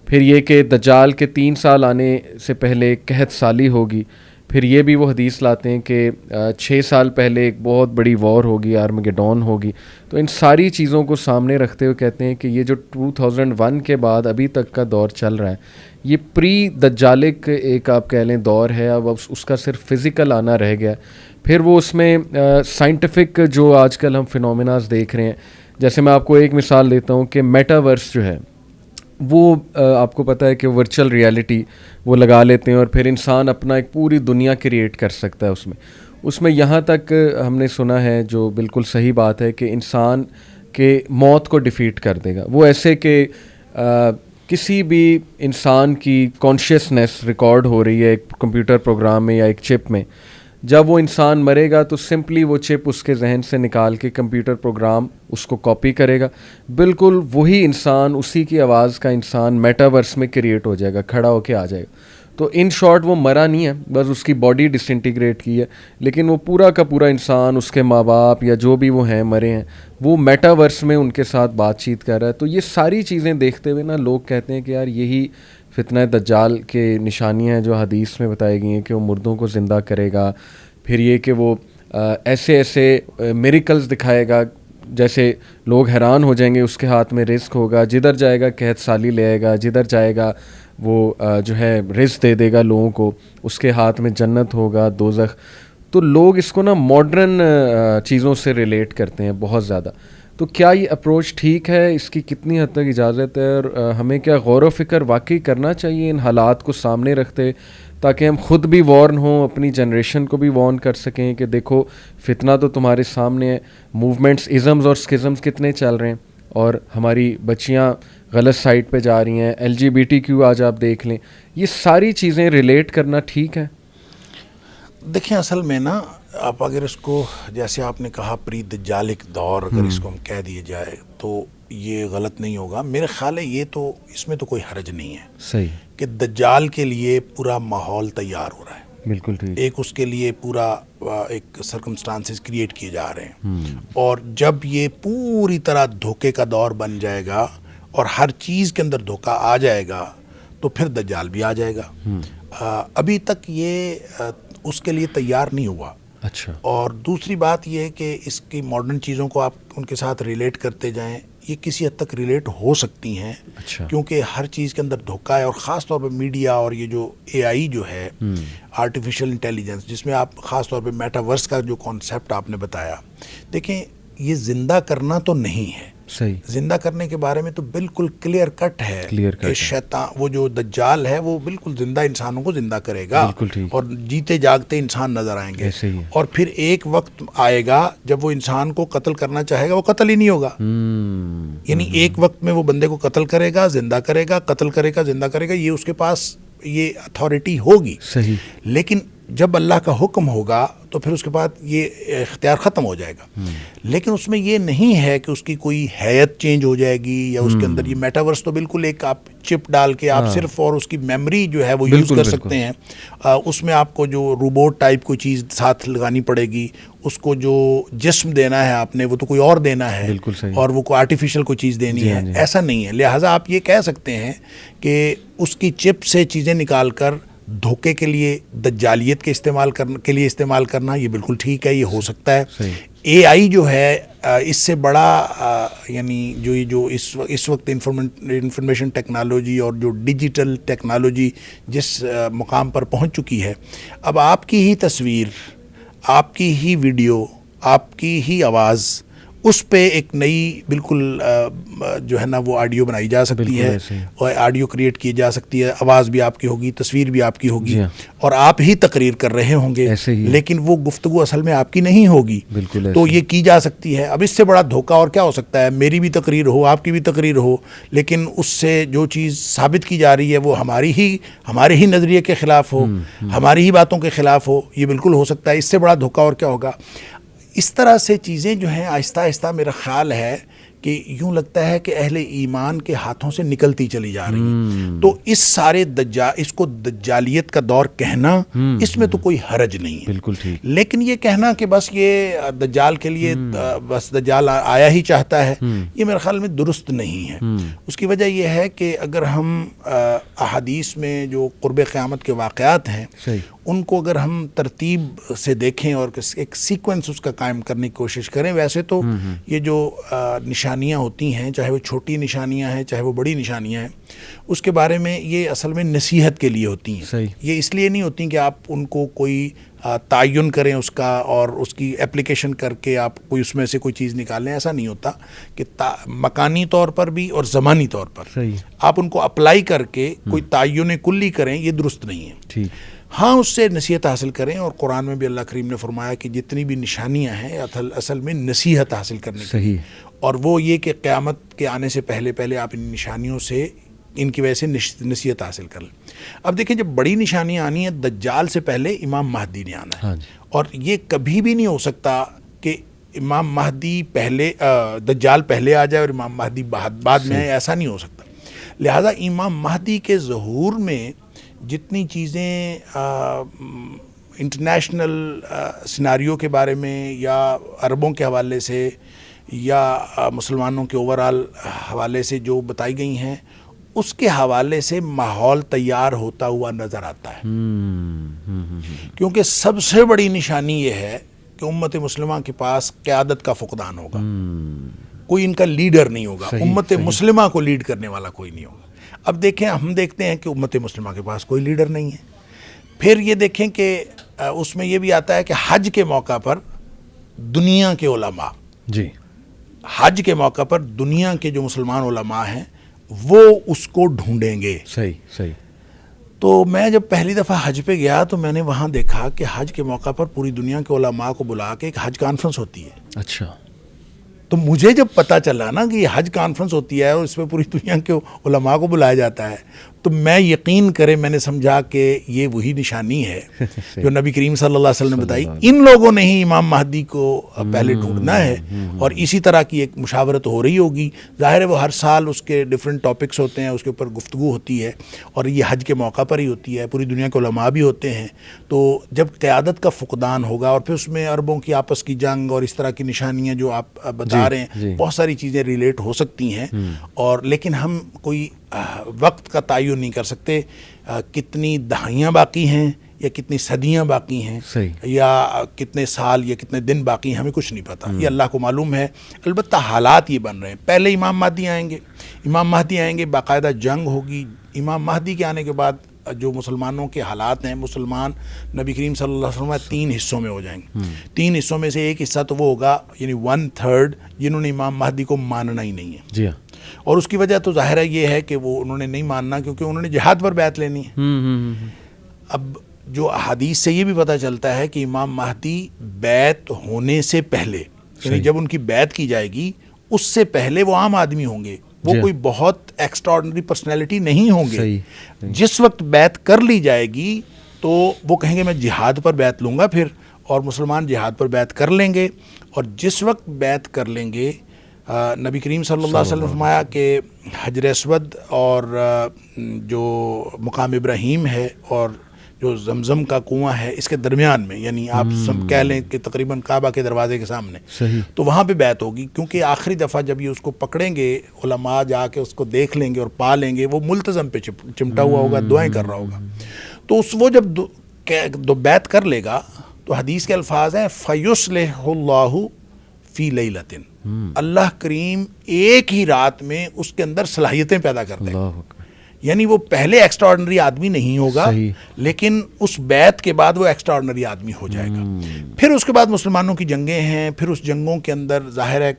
پھر یہ کہ دجال کے 3 سال آنے سے پہلے قحط سالی ہوگی. پھر یہ بھی وہ حدیث لاتے ہیں کہ 6 سال پہلے ایک بہت بڑی وار ہوگی، آرمگیڈون ہوگی. تو ان ساری چیزوں کو سامنے رکھتے ہوئے کہتے ہیں کہ یہ جو 2001 کے بعد ابھی تک کا دور چل رہا ہے یہ پری دجالک ایک آپ کہہ لیں دور ہے. اب اس کا صرف فزیکل آنا رہ گیا. پھر وہ اس میں سائنٹیفک جو آج کل ہم فینومیناز دیکھ رہے ہیں، جیسے میں آپ کو ایک مثال دیتا ہوں کہ میٹاورس جو ہے وہ آپ کو پتہ ہے کہ ورچوئل ریالٹی وہ لگا لیتے ہیں اور پھر انسان اپنا ایک پوری دنیا کریٹ کر سکتا ہے اس میں یہاں تک ہم نے سنا ہے جو بالکل صحیح بات ہے کہ انسان کے موت کو ڈیفیٹ کر دے گا. وہ ایسے کہ کسی بھی انسان کی کانشیسنیس ریکارڈ ہو رہی ہے ایک کمپیوٹر پروگرام میں یا ایک چپ میں، جب وہ انسان مرے گا تو سمپلی وہ چپ اس کے ذہن سے نکال کے کمپیوٹر پروگرام اس کو کاپی کرے گا، بالکل وہی انسان، اسی کی آواز کا انسان میٹاورس میں کریٹ ہو جائے گا، کھڑا ہو کے آ جائے گا. تو ان شارٹ وہ مرا نہیں ہے، بس اس کی باڈی ڈس انٹیگریٹ کی ہے، لیکن وہ پورا کا پورا انسان، اس کے ماں باپ یا جو بھی وہ ہیں مرے ہیں، وہ میٹاورس میں ان کے ساتھ بات چیت کر رہا ہے. تو یہ ساری چیزیں دیکھتے ہوئے نا لوگ کہتے ہیں کہ یار یہی فتنہ دجال کے نشانیاں ہیں جو حدیث میں بتائی گئی ہیں کہ وہ مردوں کو زندہ کرے گا. پھر یہ کہ وہ ایسے ایسے میریکلز دکھائے گا جیسے لوگ حیران ہو جائیں گے. اس کے ہاتھ میں رزق ہوگا، جدھر جائے گا قحط سالی لے آئے گا، جدھر جائے گا وہ جو ہے رزق دے دے گا لوگوں کو، اس کے ہاتھ میں جنت ہوگا، دوزخ. تو لوگ اس کو نا ماڈرن چیزوں سے ریلیٹ کرتے ہیں بہت زیادہ. تو کیا یہ اپروچ ٹھیک ہے؟ اس کی کتنی حد تک اجازت ہے؟ اور ہمیں کیا غور و فکر واقعی کرنا چاہیے ان حالات کو سامنے رکھتے، تاکہ ہم خود بھی وارن ہوں، اپنی جنریشن کو بھی وارن کر سکیں کہ دیکھو فتنہ تو تمہارے سامنے ہے، موومنٹس، ازمز اور اسکزمز کتنے چل رہے ہیں اور ہماری بچیاں غلط سائٹ پہ جا رہی ہیں، LGBTQ آج آپ دیکھ لیں. یہ ساری چیزیں ریلیٹ کرنا ٹھیک ہے؟ دیکھیں اصل میں نا آپ اگر اس کو جیسے آپ نے کہا پری دجالک دور اگر اس کو ہم کہہ دیے جائے تو یہ غلط نہیں ہوگا. میرے خیال ہے یہ تو اس میں تو کوئی حرج نہیں ہے صحیح کہ دجال کے لیے پورا ماحول تیار ہو رہا ہے. بالکل ٹھیک. ایک اس کے لیے پورا ایک سرکمسٹانسز کریٹ کیے جا رہے ہیں، اور جب یہ پوری طرح دھوکے کا دور بن جائے گا اور ہر چیز کے اندر دھوکہ آ جائے گا تو پھر دجال بھی آ جائے گا۔ ابھی تک یہ اس کے لیے تیار نہیں ہوا۔ اچھا، اور دوسری بات یہ ہے کہ اس کی ماڈرن چیزوں کو آپ ان کے ساتھ ریلیٹ کرتے جائیں، یہ کسی حد تک ریلیٹ ہو سکتی ہیں، اچھا، کیونکہ ہر چیز کے اندر دھوکہ ہے، اور خاص طور پہ میڈیا اور یہ جو اے آئی جو ہے آرٹیفیشل انٹیلیجنس، جس میں آپ خاص طور پہ میٹاورس کا جو کانسیپٹ آپ نے بتایا، دیکھیں یہ زندہ کرنا تو نہیں ہے، صحیح، زندہ کرنے کے بارے میں تو بالکل کلیئر کٹ ہے کہ شیطان، وہ جو دجال ہے وہ بالکل زندہ انسانوں کو زندہ کرے گا، بالکل ٹھیک، اور جیتے جاگتے انسان نظر آئیں گے، ایسے ہی ہے۔ اور پھر ایک وقت آئے گا جب وہ انسان کو قتل کرنا چاہے گا، وہ قتل ہی نہیں ہوگا، یعنی ایک وقت میں وہ بندے کو قتل کرے گا، زندہ کرے گا، قتل کرے گا، زندہ کرے گا، یہ اس کے پاس یہ اتھارٹی ہوگی، صحیح، لیکن جب اللہ کا حکم ہوگا تو پھر اس کے بعد یہ اختیار ختم ہو جائے گا۔ لیکن اس میں یہ نہیں ہے کہ اس کی کوئی حیت چینج ہو جائے گی، یا اس کے اندر یہ میٹاورس تو بالکل ایک آپ چپ ڈال کے آپ صرف اور اس کی میموری جو ہے وہ یوز کر سکتے ہیں، اس میں آپ کو جو روبوٹ ٹائپ کوئی چیز ساتھ لگانی پڑے گی، اس کو جو جسم دینا ہے آپ نے وہ تو کوئی اور دینا ہے، بالکل صحیح، اور وہ کوئی آرٹیفیشل کوئی چیز دینی ہے، ایسا نہیں ہے۔ لہٰذا آپ یہ کہہ سکتے ہیں کہ اس کی چپ سے چیزیں نکال کر دھوکے کے لیے، دجالیت کے استعمال کرنا یہ بالکل ٹھیک ہے، یہ ہو سکتا ہے۔ اے آئی جو ہے اس سے بڑا یعنی جو اس وقت انفارمیشن ٹیکنالوجی اور جو ڈیجیٹل ٹیکنالوجی جس مقام پر پہنچ چکی ہے، اب آپ کی ہی تصویر، آپ کی ہی ویڈیو، آپ کی ہی آواز، اس پہ ایک نئی بالکل جو ہے نا وہ آڈیو بنائی جا سکتی ہے، اور آڈیو کریٹ کی جا سکتی ہے، آواز بھی آپ کی ہوگی، تصویر بھی آپ کی ہوگی، اور آپ ہی تقریر کر رہے ہوں گے، لیکن وہ گفتگو اصل میں آپ کی نہیں ہوگی، تو یہ کی جا سکتی ہے۔ اب اس سے بڑا دھوکہ اور کیا ہو سکتا ہے؟ میری بھی تقریر ہو، آپ کی بھی تقریر ہو، لیکن اس سے جو چیز ثابت کی جا رہی ہے وہ ہمارے ہی نظریے کے خلاف ہو، ہماری ہی باتوں کے خلاف ہو، یہ بالکل ہو سکتا ہے۔ اس سے بڑا دھوکہ اور کیا ہوگا؟ اس طرح سے چیزیں جو ہیں آہستہ آہستہ میرا خیال ہے کہ یوں لگتا ہے کہ اہل ایمان کے ہاتھوں سے نکلتی چلی جا رہی ہیں، تو اس کو دجالیت کا دور کہنا، اس میں تو کوئی حرج نہیں ہے، بالکل ٹھیک، لیکن یہ کہنا کہ بس یہ دجال کے لیے بس دجال آیا ہی چاہتا ہے، یہ میرے خیال میں درست نہیں ہے۔ اس کی وجہ یہ ہے کہ اگر ہم احادیث میں جو قرب قیامت کے واقعات ہیں ان کو اگر ہم ترتیب سے دیکھیں اور ایک سیکوینس اس کا قائم کرنے کی کوشش کریں، ویسے تو یہ جو نشانیاں ہوتی ہیں، چاہے وہ چھوٹی نشانیاں ہیں چاہے وہ بڑی نشانیاں ہیں، اس کے بارے میں یہ اصل میں نصیحت کے لیے ہوتی ہیں، یہ اس لیے نہیں ہوتی کہ آپ ان کو کوئی تعین کریں اس کا اور اس کی اپلیکیشن کر کے آپ کوئی اس میں سے کوئی چیز نکالیں، ایسا نہیں ہوتا کہ مکانی طور پر بھی اور زمانی طور پر آپ ان کو اپلائی کر کے کوئی تعین کلی کریں، یہ درست نہیں ہے۔ ہاں، اس سے نصیحت حاصل کریں، اور قرآن میں بھی اللہ کریم نے فرمایا کہ جتنی بھی نشانیاں ہیں اصل میں نصیحت حاصل کرنے کی، اور وہ یہ کہ قیامت کے آنے سے پہلے آپ ان نشانیوں سے، ان کی وجہ سے نصیحت حاصل کر لیں۔ اب دیکھیں، جب بڑی نشانیاں آنی ہیں، دجال سے پہلے امام مہدی نے آنا ہے، اور یہ کبھی بھی نہیں ہو سکتا کہ امام مہدی دجال پہلے آ جائے اور امام مہدی بعد میں آئے، ایسا نہیں ہو سکتا۔ لہذا امام مہدی کے ظہور میں جتنی چیزیں انٹرنیشنل سیناریو کے بارے میں یا عربوں کے حوالے سے یا مسلمانوں کے اوورال حوالے سے جو بتائی گئی ہیں، اس کے حوالے سے ماحول تیار ہوتا ہوا نظر آتا ہے، کیونکہ سب سے بڑی نشانی یہ ہے کہ امت مسلمہ کے پاس قیادت کا فقدان ہوگا، کوئی ان کا لیڈر نہیں ہوگا، امت مسلمہ کو لیڈ کرنے والا کوئی نہیں ہوگا۔ اب دیکھیں، ہم دیکھتے ہیں کہ امت مسلمہ کے پاس کوئی لیڈر نہیں ہے۔ پھر یہ دیکھیں کہ اس میں یہ بھی آتا ہے کہ حج کے موقع پر دنیا کے علماء، حج کے موقع پر دنیا کے جو مسلمان علماء ہیں وہ اس کو ڈھونڈیں گے۔ صحیح۔ تو میں جب پہلی دفعہ حج پہ گیا تو میں نے وہاں دیکھا کہ حج کے موقع پر پوری دنیا کے علماء کو بلا کے ایک حج کانفرنس ہوتی ہے۔ اچھا، تو مجھے جب پتہ چلا نا کہ یہ حج کانفرنس ہوتی ہے اور اس میں پوری دنیا کے علماء کو بلایا جاتا ہے، تو میں یقین کرے میں نے سمجھا کہ یہ وہی نشانی ہے جو نبی کریم صلی اللہ علیہ وسلم نے بتائی. ان لوگوں نے ہی امام مہدی کو پہلے ڈھونڈنا ہے اور اسی طرح کی ایک مشاورت ہو رہی ہوگی. ظاہر ہے وہ ہر سال اس کے ڈفرینٹ ٹاپکس ہوتے ہیں, اس کے اوپر گفتگو ہوتی ہے اور یہ حج کے موقع پر ہی ہوتی ہے. پوری دنیا کے علماء بھی ہوتے ہیں. تو جب قیادت کا فقدان ہوگا اور پھر اس میں عربوں کی آپس کی جنگ اور اس طرح کی نشانیاں جو آپ بتا رہے ہیں, بہت ساری چیزیں ریلیٹ ہو سکتی ہیں. اور لیکن ہم کوئی وقت کا تعین نہیں کر سکتے کتنی دہائیاں باقی ہیں یا کتنی صدیاں باقی ہیں یا کتنے سال یا کتنے دن باقی ہیں, ہمیں کچھ نہیں پتہ. یہ اللہ کو معلوم ہے. البتہ حالات یہ بن رہے ہیں. پہلے امام مہدی آئیں گے, باقاعدہ جنگ ہوگی. امام مہدی کے آنے کے بعد جو مسلمانوں کے حالات ہیں, مسلمان نبی کریم صلی اللہ علیہ وسلم 3 حصوں میں ہو جائیں گے. 3 حصوں میں سے ایک حصہ تو وہ ہوگا یعنی 1/3 جنہوں نے امام مہدی کو ماننا ہی نہیں ہے. جی ہاں. اور اس کی وجہ تو ظاہر ہے یہ ہے کہ وہ انہوں نے نہیں ماننا کیونکہ انہوں نے جہاد پر بیعت لینی ہے. اب جو احادیث سے یہ بھی پتہ چلتا ہے کہ امام مہدی بیعت ہونے سے پہلے یعنی جب ان کی بیعت کی جائے گی اس سے پہلے وہ عام آدمی ہوں گے, وہ کوئی بہت ایکسٹراڈنری پرسنالٹی نہیں ہوں گے. جس وقت بیعت کر لی جائے گی تو وہ کہیں گے میں جہاد پر بیعت لوں گا پھر, اور مسلمان جہاد پر بیعت کر لیں گے. اور جس وقت بیعت کر لیں گے نبی کریم صلی اللہ علیہ وسلم فرمایا کہ حجر اسود اور جو مقام ابراہیم ہے اور جو زمزم کا کنواں ہے اس کے درمیان میں, یعنی آپ کہہ لیں کہ تقریباً کعبہ کے دروازے کے سامنے, تو وہاں پہ بیعت ہوگی. کیونکہ آخری دفعہ جب یہ اس کو پکڑیں گے, علماء جا کے اس کو دیکھ لیں گے اور پا لیں گے, وہ ملتزم پہ چمٹا ہوا ہوگا, دعائیں کر رہا ہوگا. تو وہ جب بیعت کر لے گا تو حدیث کے الفاظ ہیں فَيُصْلِحُ اللَّهُ فِي لَيْلَةٍ, اللہ کریم ایک ہی رات میں اس کے اندر صلاحیتیں پیدا کر دیں. یعنی وہ پہلے ایکسٹراڈنری آدمی نہیں ہوگا لیکن اس بیعت کے بعد وہ ایکسٹراڈنری آدمی ہو جائے گا. پھر اس کے بعد مسلمانوں کی جنگیں ہیں, پھر اس جنگوں کے اندر ظاہر ہے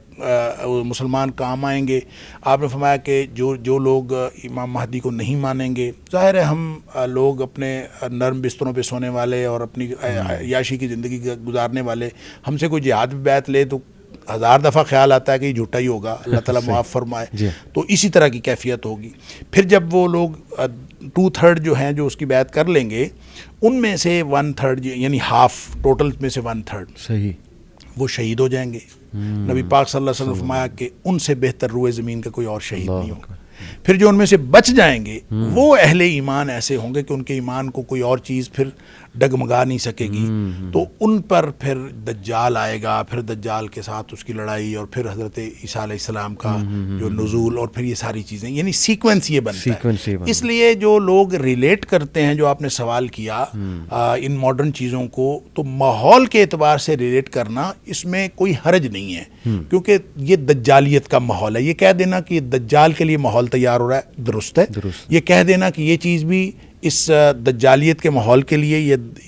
مسلمان کام آئیں گے. آپ نے فرمایا کہ جو لوگ امام مہدی کو نہیں مانیں گے, ظاہر ہے ہم لوگ اپنے نرم بستروں پہ سونے والے اور اپنی عیاشی کی زندگی گزارنے والے, ہم سے کوئی جہاد بھی بیعت لے تو 1000 دفعہ خیال آتا ہے کہ یہ جھوٹا ہی ہوگا, اللہ تعالیٰ معاف فرمائے. تو اسی طرح کی کیفیت ہوگی. پھر جب وہ لوگ 2/3 جو ہیں جو اس کی بیعت کر لیں گے, ان میں سے 1/3 یعنی ہاف ٹوٹل میں سے 1/3 وہ شہید ہو جائیں گے. نبی پاک صلی اللہ علیہ وسلم فرمایا کہ ان سے بہتر روئے زمین کا کوئی اور شہید نہیں ہوگا. پھر جو ان میں سے بچ جائیں گے وہ اہل ایمان ایسے ہوں گے کہ ان کے ایمان کو کوئی اور چیز پھر ڈگمگا نہیں سکے گی. تو ان پر پھر دجال آئے گا, پھر دجال کے ساتھ اس کی لڑائی, اور پھر حضرت عیسیٰ علیہ السلام کا جو نزول, اور پھر یہ ساری چیزیں, یعنی سیکوینس یہ بنتا ہے. اس لیے جو لوگ ریلیٹ کرتے ہیں, جو آپ نے سوال کیا ان ماڈرن چیزوں کو, تو ماحول کے اعتبار سے ریلیٹ کرنا اس میں کوئی حرج نہیں ہے کیونکہ یہ دجالیت کا ماحول ہے. یہ کہہ دینا کہ یہ دجال کے لیے ماحول تیار ہو رہا ہے درست ہے. یہ کہہ دینا کہ یہ چیز بھی اس دجالیت کے ماحول کے لیے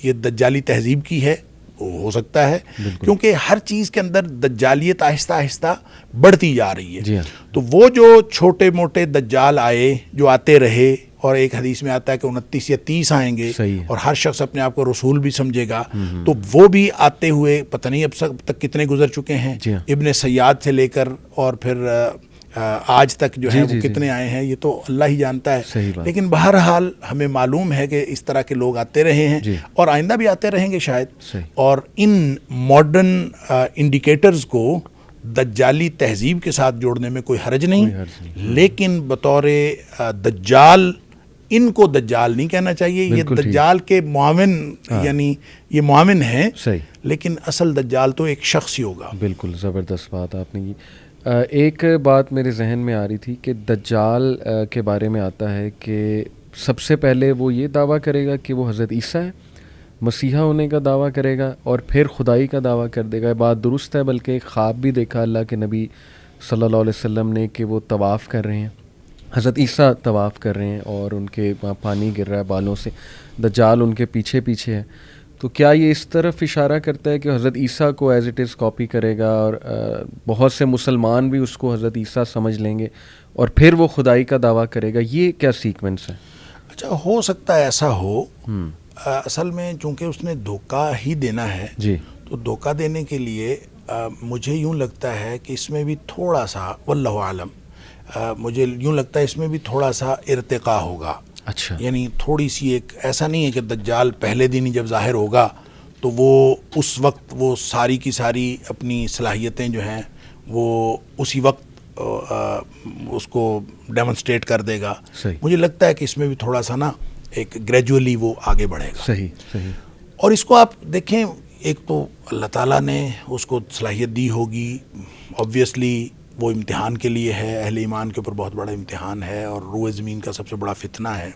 یہ دجالی تہذیب کی ہے, ہو سکتا ہے کیونکہ ہر چیز کے اندر دجالیت آہستہ آہستہ بڑھتی جا رہی ہے. تو وہ جو چھوٹے موٹے دجال آئے, جو آتے رہے, اور ایک حدیث میں آتا ہے کہ 29 یا 30 آئیں گے اور ہر شخص اپنے آپ کو رسول بھی سمجھے گا, تو وہ بھی آتے ہوئے پتہ نہیں اب تک کتنے گزر چکے ہیں. ابن سیاد سے لے کر اور پھر آج تک جو ہے وہ کتنے آئے ہیں یہ تو اللہ ہی جانتا ہے. لیکن بہرحال ہمیں معلوم ہے کہ اس طرح کے لوگ آتے رہے ہیں اور آئندہ بھی آتے رہیں گے شاید. اور ان ماڈرن انڈیکیٹرز کو دجالی تہذیب کے ساتھ جوڑنے میں کوئی حرج نہیں, لیکن بطور دجال ان کو دجال نہیں کہنا چاہیے. یہ دجال کے معاون, یعنی یہ معاون ہیں, لیکن اصل دجال تو ایک شخص ہی ہوگا. بالکل زبردست بات آپ نے کی. ایک بات میرے ذہن میں آ رہی تھی کہ دجال کے بارے میں آتا ہے کہ سب سے پہلے وہ یہ دعویٰ کرے گا کہ وہ حضرت عیسیٰ ہے, مسیحا ہونے کا دعویٰ کرے گا, اور پھر خدائی کا دعویٰ کر دے گا. بات درست ہے, بلکہ ایک خواب بھی دیکھا اللہ کے نبی صلی اللہ علیہ وسلم نے کہ وہ طواف کر رہے ہیں, حضرت عیسیٰ طواف کر رہے ہیں اور ان کے وہاں پانی گر رہا ہے بالوں سے, دجال ان کے پیچھے پیچھے ہے. تو کیا یہ اس طرف اشارہ کرتا ہے کہ حضرت عیسیٰ کو ایز اٹ از کاپی کرے گا اور بہت سے مسلمان بھی اس کو حضرت عیسیٰ سمجھ لیں گے اور پھر وہ خدائی کا دعویٰ کرے گا؟ یہ کیا سیکوینس ہے؟ اچھا, ہو سکتا ہے ایسا ہو. اصل میں چونکہ اس نے دھوکہ ہی دینا ہے, تو دھوکہ دینے کے لیے مجھے یوں لگتا ہے کہ اس میں بھی تھوڑا سا, واللہ عالم, مجھے یوں لگتا ہے اس میں بھی تھوڑا سا ارتقاء ہوگا. اچھا. یعنی تھوڑی سی ایک ایسا نہیں ہے کہ دجال پہلے دن ہی جب ظاہر ہوگا تو وہ اس وقت وہ ساری کی ساری اپنی صلاحیتیں جو ہیں وہ اسی وقت اس کو ڈیمونسٹریٹ کر دے گا. صحیح. مجھے لگتا ہے کہ اس میں بھی تھوڑا سا نا ایک گریجولی وہ آگے بڑھے گا. صحیح. اور اس کو آپ دیکھیں، ایک تو اللہ تعالیٰ نے اس کو صلاحیت دی ہوگی، آبویسلی وہ امتحان کے لیے ہے، اہل ایمان کے اوپر بہت بڑا امتحان ہے اور روئے زمین کا سب سے بڑا فتنہ ہے،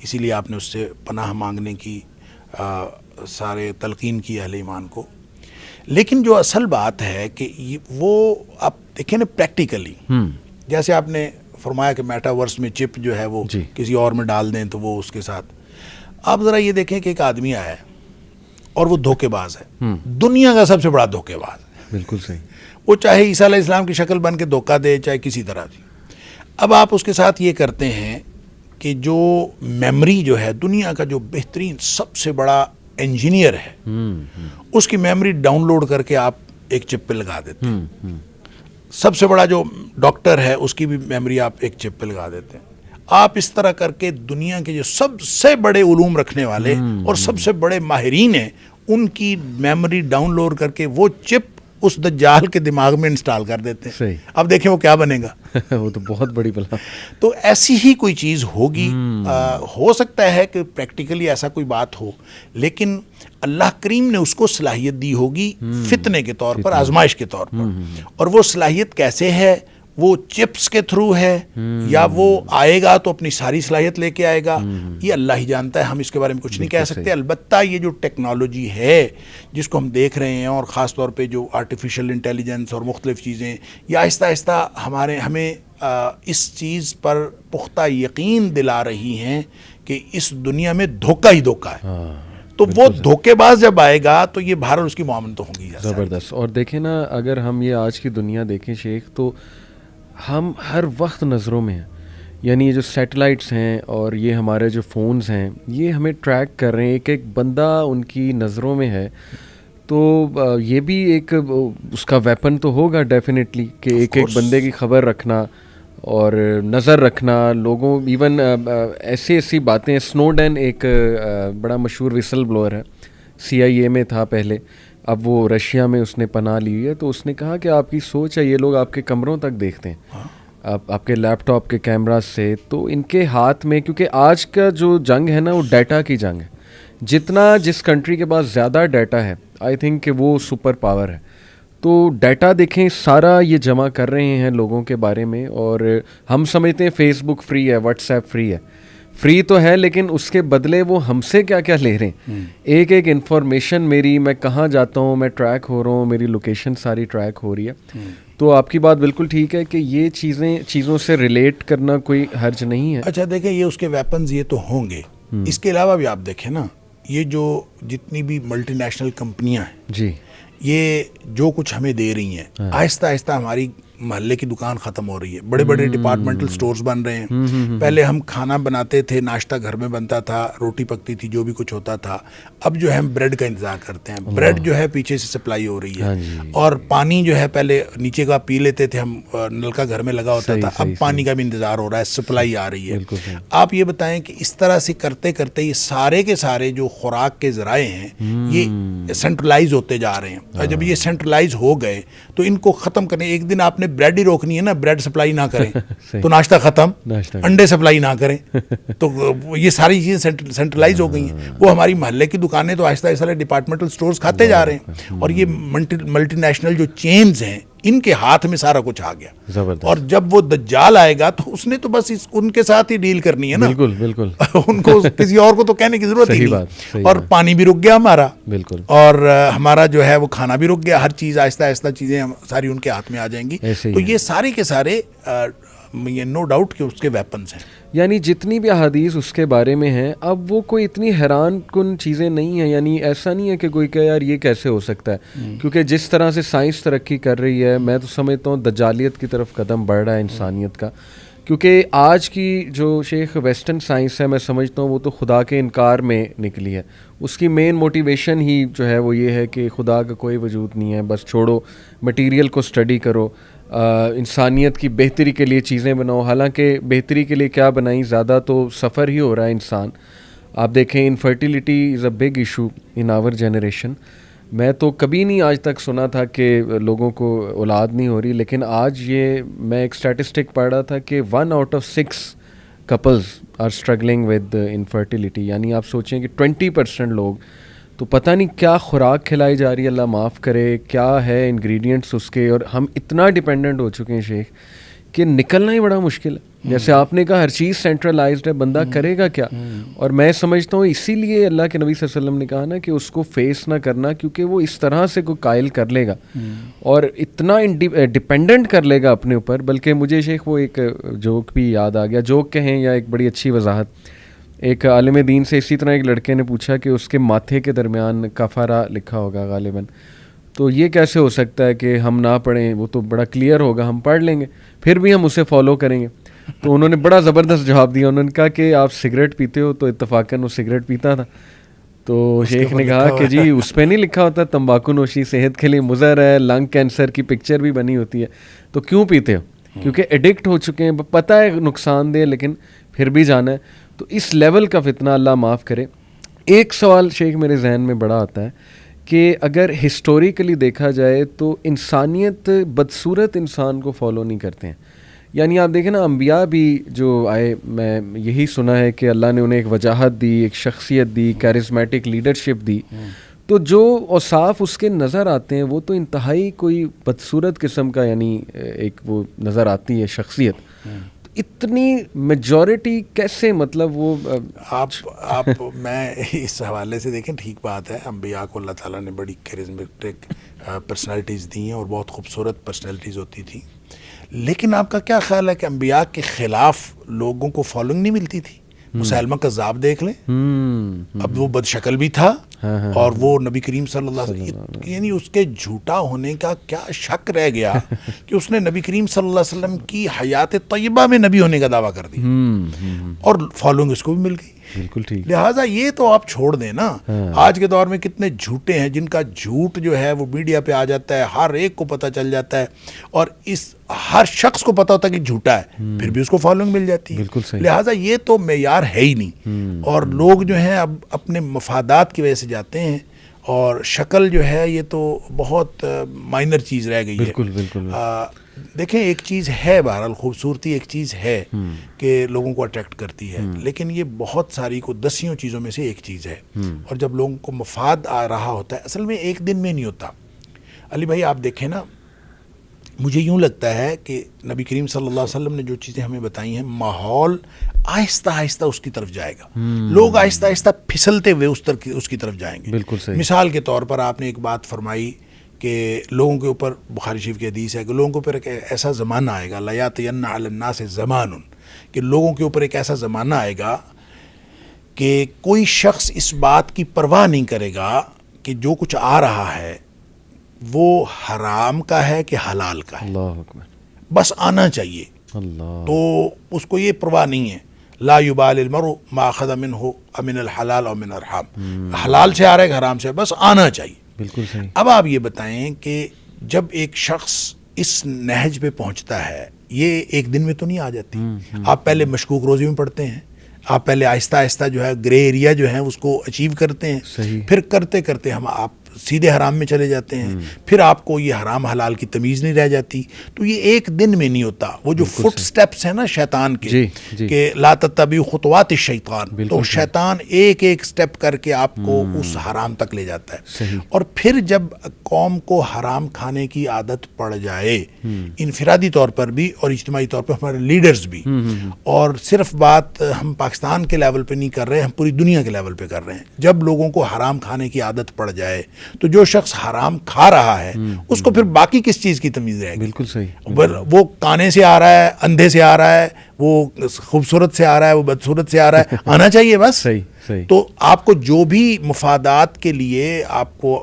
اسی لیے آپ نے اس سے پناہ مانگنے کی سارے تلقین کی اہل ایمان کو. لیکن جو اصل بات ہے کہ وہ آپ دیکھیں نا پریکٹیکلی، جیسے آپ نے فرمایا کہ میٹاورس میں چپ جو ہے وہ کسی اور میں ڈال دیں تو وہ اس کے ساتھ، آپ ذرا یہ دیکھیں کہ ایک آدمی آیا ہے اور وہ دھوکے باز ہے، دنیا کا سب سے بڑا دھوکے باز ہے. بالکل صحیح. وہ چاہے عیسیٰ علیہ السلام کی شکل بن کے دھوکہ دے، چاہے کسی طرح بھی. اب آپ اس کے ساتھ یہ کرتے ہیں کہ جو میموری جو ہے دنیا کا جو بہترین سب سے بڑا انجینئر ہے اس کی میموری ڈاؤن لوڈ کر کے آپ ایک چپ پہ لگا دیتے ہیں. سب سے بڑا جو ڈاکٹر ہے اس کی بھی میموری آپ ایک چپ پہ لگا دیتے ہیں. آپ اس طرح کر کے دنیا کے جو سب سے بڑے علوم رکھنے والے اور سب سے بڑے ماہرین ہیں ان کی میموری ڈاؤن لوڈ کر کے وہ چپ اس دجال کے دماغ میں انسٹال کر دیتے ہیں. صحیح. اب دیکھیں وہ کیا بنے گا. وہ تو بہت بڑی بلا. تو ایسی ہی کوئی چیز ہوگی. ہو سکتا ہے کہ پریکٹیکلی ایسا کوئی بات ہو، لیکن اللہ کریم نے اس کو صلاحیت دی ہوگی فتنے کے طور پر، آزمائش کے طور پر. اور وہ صلاحیت کیسے ہے؟ وہ چپس کے تھرو ہے یا وہ آئے گا تو اپنی ساری صلاحیت لے کے آئے گا، یہ اللہ ہی جانتا ہے. ہم اس کے بارے میں کچھ نہیں کہہ سکتے. البتہ یہ جو ٹیکنالوجی ہے جس کو ہم دیکھ رہے ہیں، اور خاص طور پہ جو آرٹیفیشل انٹیلیجنس اور مختلف چیزیں، یہ آہستہ آہستہ ہمیں اس چیز پر پختہ یقین دلا رہی ہیں کہ اس دنیا میں دھوکہ ہی دھوکہ ہے. تو وہ دھوکے باز جب آئے گا تو یہ بہرحال اس کی معاملت تو ہوگی. زبردست. اور دیکھیں نا، اگر ہم یہ آج کی دنیا دیکھیں شیخ، تو ہم ہر وقت نظروں میں ہیں. یعنی یہ جو سیٹلائٹس ہیں اور یہ ہمارے جو فونز ہیں یہ ہمیں ٹریک کر رہے ہیں. ایک بندہ ان کی نظروں میں ہے تو یہ بھی ایک اس کا ویپن تو ہوگا ڈیفینیٹلی کہ ایک بندے کی خبر رکھنا اور نظر رکھنا لوگوں. ایون ایسی باتیں، سنوڈن ایک بڑا مشہور وسل بلوئر ہے، CIA میں تھا پہلے، اب وہ رشیا میں اس نے پناہ لی ہے. تو اس نے کہا کہ آپ کی سوچ ہے، یہ لوگ آپ کے کمروں تک دیکھتے ہیں، آپ کے لیپ ٹاپ کے کیمراز سے. تو ان کے ہاتھ میں، کیونکہ آج کا جو جنگ ہے نا وہ ڈیٹا کی جنگ ہے. جتنا جس کنٹری کے پاس زیادہ ڈیٹا ہے آئی تھنک کہ وہ سپر پاور ہے. تو ڈیٹا دیکھیں سارا یہ جمع کر رہے ہیں لوگوں کے بارے میں. اور ہم سمجھتے ہیں فیس بک فری ہے، واٹس ایپ فری ہے. فری تو ہے لیکن اس کے بدلے وہ ہم سے کیا کیا لے رہے ہیں. ایک انفارمیشن میری، میں کہاں جاتا ہوں، میں ٹریک ہو رہا ہوں، میری لوکیشن ساری ٹریک ہو رہی ہے. تو آپ کی بات بالکل ٹھیک ہے کہ یہ چیزوں سے ریلیٹ کرنا کوئی حرج نہیں ہے. اچھا دیکھیں، یہ اس کے ویپنز یہ تو ہوں گے. اس کے علاوہ بھی آپ دیکھیں نا، یہ جو جتنی بھی ملٹی نیشنل کمپنیاں ہیں جی، یہ جو کچھ ہمیں دے رہی ہیں، آہستہ آہستہ ہماری محلے کی دکان ختم ہو رہی ہے. بڑے بڑے ڈپارٹمنٹل سٹورز بن رہے ہیں. پہلے ہم کھانا بناتے تھے، ناشتہ گھر میں بنتا تھا، روٹی پکتی تھی، جو بھی کچھ ہوتا تھا. اب جو ہے ہم بریڈ کا انتظار کرتے ہیں. بریڈ جو ہے پیچھے سے سپلائی ہو رہی ہے. اور پانی جو ہے پہلے نیچے کا پی لیتے تھے ہم، نل کا گھر میں لگا ہوتا تھا، اب پانی کا بھی انتظار ہو رہا ہے، سپلائی آ رہی ہے. آپ یہ بتائیں کہ اس طرح سے کرتے کرتے یہ سارے کے سارے جو خوراک کے ذرائع ہیں یہ سینٹرلائز ہوتے جا رہے ہیں. اور جب یہ سینٹرلائز ہو گئے تو ان کو ختم کرنے، ایک دن آپ نے بریڈ ہی روکنی ہے نا، بریڈ سپلائی نہ کریں تو ناشتہ ختم، انڈے سپلائی نہ کریں تو یہ ساری چیزیں سینٹرلائز ہو گئی ہیں. وہ ہماری محلے کی دکانیں تو آہستہ آہستہ ڈپارٹمنٹل سٹورز کھاتے جا رہے ہیں. اور یہ ملٹی نیشنل جو چینز ہیں ان کے ہاتھ میں سارا کچھ آ گیا. اور جب وہ دجال آئے گا تو اس نے تو بس ان کے ساتھ ہی ڈیل کرنی ہے نا. بالکل ان کو کسی اور کو تو کہنے کی ضرورت ہی نہیں. اور پانی بھی رک گیا ہمارا، بالکل، اور ہمارا جو ہے وہ کھانا بھی رک گیا. ہر چیز آہستہ آہستہ چیزیں ساری ان کے ہاتھ میں آ جائیں گی. تو یہ سارے کے سارے یہ نو ڈاؤٹ کہ اس کے ویپنز ہیں. یعنی جتنی بھی احادیث اس کے بارے میں ہیں اب وہ کوئی اتنی حیران کن چیزیں نہیں ہیں. یعنی ایسا نہیں ہے کہ کوئی کہے یار یہ کیسے ہو سکتا ہے، کیونکہ جس طرح سے سائنس ترقی کر رہی ہے میں تو سمجھتا ہوں دجالیت کی طرف قدم بڑھ رہا ہے انسانیت کا. کیونکہ آج کی جو شیخ ویسٹرن سائنس ہے میں سمجھتا ہوں وہ تو خدا کے انکار میں نکلی ہے. اس کی مین موٹیویشن ہی جو ہے وہ یہ ہے کہ خدا کا کوئی وجود نہیں ہے، بس چھوڑو مٹیریل کو اسٹڈی کرو. انسانیت کی بہتری کے لیے چیزیں بناؤ. حالانکہ بہتری کے لیے کیا بنائی, زیادہ تو سفر ہی ہو رہا ہے انسان. آپ دیکھیں infertility is a big issue in our generation. میں تو کبھی نہیں آج تک سنا تھا کہ لوگوں کو اولاد نہیں ہو رہی, لیکن آج یہ میں ایک اسٹیٹسٹک پڑھ رہا تھا کہ 1 out of 6 couples are struggling with infertility. یعنی آپ سوچیں کہ 20% لوگ, تو پتہ نہیں کیا خوراک کھلائی جا رہی ہے, اللہ معاف کرے, کیا ہے انگریڈینٹس اس کے, اور ہم اتنا ڈیپینڈنٹ ہو چکے ہیں شیخ کہ نکلنا ہی بڑا مشکل ہے. جیسے آپ نے کہا ہر چیز سینٹرلائزڈ ہے, بندہ کرے گا کیا؟ اور میں سمجھتا ہوں اسی لیے اللہ کے نبی صلی اللہ علیہ وسلم نے کہا نا کہ اس کو فیس نہ کرنا, کیونکہ وہ اس طرح سے کوئی قائل کر لے گا اور اتنا ڈپینڈنٹ کر لے گا اپنے اوپر. بلکہ مجھے شیخ وہ ایک جوک بھی یاد آ گیا, جوک کہیں یا ایک بڑی اچھی وضاحت. ایک عالم دین سے اسی طرح ایک لڑکے نے پوچھا کہ اس کے ماتھے کے درمیان کفارہ لکھا ہوگا غالباً, تو یہ کیسے ہو سکتا ہے کہ ہم نہ پڑھیں, وہ تو بڑا کلیئر ہوگا, ہم پڑھ لیں گے پھر بھی ہم اسے فالو کریں گے. تو انہوں نے بڑا زبردست جواب دیا, انہوں نے کہا کہ آپ سگریٹ پیتے ہو, تو اتفاقاً وہ سگریٹ پیتا تھا. تو شیخ نے کہا کہ جی اس پہ نہیں لکھا ہوتا تمباکو نوشی صحت کے لیے مضر ہے, لنگ کینسر کی پکچر بھی بنی ہوتی ہے, تو کیوں پیتے ہو؟ کیونکہ ایڈکٹ ہو چکے ہیں, پتہ ہے نقصان دہ, لیکن پھر بھی جانا ہے. تو اس لیول کا فتنہ اللہ معاف کرے. ایک سوال شیخ میرے ذہن میں بڑا آتا ہے کہ اگر ہسٹوریکلی دیکھا جائے تو انسانیت بدصورت انسان کو فالو نہیں کرتے ہیں. یعنی آپ دیکھیں نا, انبیاء بھی جو آئے, میں یہی سنا ہے کہ اللہ نے انہیں ایک وجاہت دی, ایک شخصیت دی, کیرزمیٹک لیڈرشپ دی, تو جو اوصاف اس کے نظر آتے ہیں وہ تو انتہائی کوئی بدصورت قسم کا, یعنی ایک وہ نظر آتی ہے شخصیت. اتنی میجورٹی کیسے, مطلب وہ آپ میں اس حوالے سے دیکھیں, ٹھیک بات ہے, انبیاء کو اللہ تعالیٰ نے بڑی کیرزمیٹک پرسنالٹیز دی ہیں اور بہت خوبصورت پرسنالٹیز ہوتی تھیں, لیکن آپ کا کیا خیال ہے کہ انبیاء کے خلاف لوگوں کو فالوئنگ نہیں ملتی تھی؟ مسیلمہ کذاب دیکھ لیں, اب وہ بد شکل بھی تھا اور وہ نبی کریم صلی اللہ علیہ وسلم, یعنی اس کے جھوٹا ہونے کا کیا شک رہ گیا کہ اس نے نبی کریم صلی اللہ علیہ وسلم کی حیات طیبہ میں نبی ہونے کا دعویٰ کر دیا اور فالوئنگ اس کو بھی مل گئی. بالکل ٹھیک. لہٰذا یہ تو آپ چھوڑ دیں نا. آج کے دور میں کتنے جھوٹے ہیں جن کا جھوٹ جو ہے وہ میڈیا پہ آ جاتا ہے, ہر ایک کو پتہ چل جاتا ہے, اور اس ہر شخص کو پتہ ہوتا ہے کہ جھوٹا ہے, پھر بھی اس کو فالوئنگ مل جاتی ہے. بالکل صحیح. لہٰذا یہ تو معیار ہے ہی نہیں, اور لوگ جو ہیں اب اپنے مفادات کی وجہ سے جاتے ہیں, اور شکل جو ہے یہ تو بہت مائنر چیز رہ گئی ہے. بالکل بالکل. دیکھیں ایک چیز ہے, بہرحال خوبصورتی ایک چیز ہے کہ لوگوں کو اٹریکٹ کرتی ہے, لیکن یہ بہت ساری کو دسیوں چیزوں میں سے ایک چیز ہے, اور جب لوگوں کو مفاد آ رہا ہوتا ہے, اصل میں ایک دن میں نہیں ہوتا. علی بھائی آپ دیکھیں نا, مجھے یوں لگتا ہے کہ نبی کریم صلی اللہ علیہ وسلم نے جو چیزیں ہمیں بتائی ہیں, ماحول آہستہ آہستہ اس کی طرف جائے گا, لوگ آہستہ آہستہ پھسلتے ہوئے اس کی طرف جائیں گے. بالکل صحیح. مثال کے طور پر آپ نے ایک بات فرمائی کہ لوگوں کے اوپر, بخاری شریف کی حدیث ہے کہ لوگوں کے اوپر ایک ایسا زمانہ آئے گا, لیاتین علی الناس زمان, کہ لوگوں کے اوپر ایک ایسا زمانہ آئے گا کہ کوئی شخص اس بات کی پرواہ نہیں کرے گا کہ جو کچھ آ رہا ہے وہ حرام کا ہے کہ حلال کا ہے, اللہ اکبر, بس آنا چاہیے. اللہ. تو اس کو یہ پرواہ نہیں ہے, لا یبال المرء ما اخذ منه امن الحلال او من الحرام, حلال سے آ رہا ہے کہ حرام سے, بس آنا چاہیے. بالکل صحیح. اب آپ یہ بتائیں کہ جب ایک شخص اس نہج پہ پہنچتا ہے, یہ ایک دن میں تو نہیں آ جاتی. آپ پہلے مشکوک روزی میں پڑھتے ہیں, آپ پہلے آہستہ آہستہ جو ہے گرے ایریا جو ہے اس کو اچیو کرتے ہیں, صحیح. پھر کرتے کرتے آپ سیدھے حرام میں چلے جاتے ہیں, پھر آپ کو یہ حرام حلال کی تمیز نہیں رہ جاتی. تو یہ ایک دن میں نہیں ہوتا. وہ جو فٹ سٹیپس ہیں نا شیطان کے, جی. کہ لا تتبعوا خطوات الشیطان, تو شیطان ایک ایک سٹیپ کر کے آپ کو اس حرام تک لے جاتا ہے. صحیح. اور پھر جب قوم کو حرام کھانے کی عادت پڑ جائے, انفرادی طور پر بھی اور اجتماعی طور پر ہمارے لیڈرز بھی, اور صرف بات ہم پاکستان کے لیول پہ نہیں کر رہے, ہم پوری دنیا کے لیول پہ کر رہے ہیں, جب لوگوں کو حرام کھانے کی عادت پڑ جائے تو جو شخص حرام کھا رہا ہے اس کو پھر باقی کس چیز کی تمیز رہے گی؟ بالکل صحیح. وہ کانے سے آ رہا ہے, اندھے سے آ رہا ہے, وہ خوبصورت سے آ رہا ہے, وہ بدصورت سے آ رہا ہے, آنا چاہیے بس. صحیح صحیح. تو آپ کو جو بھی مفادات کے لیے آپ کو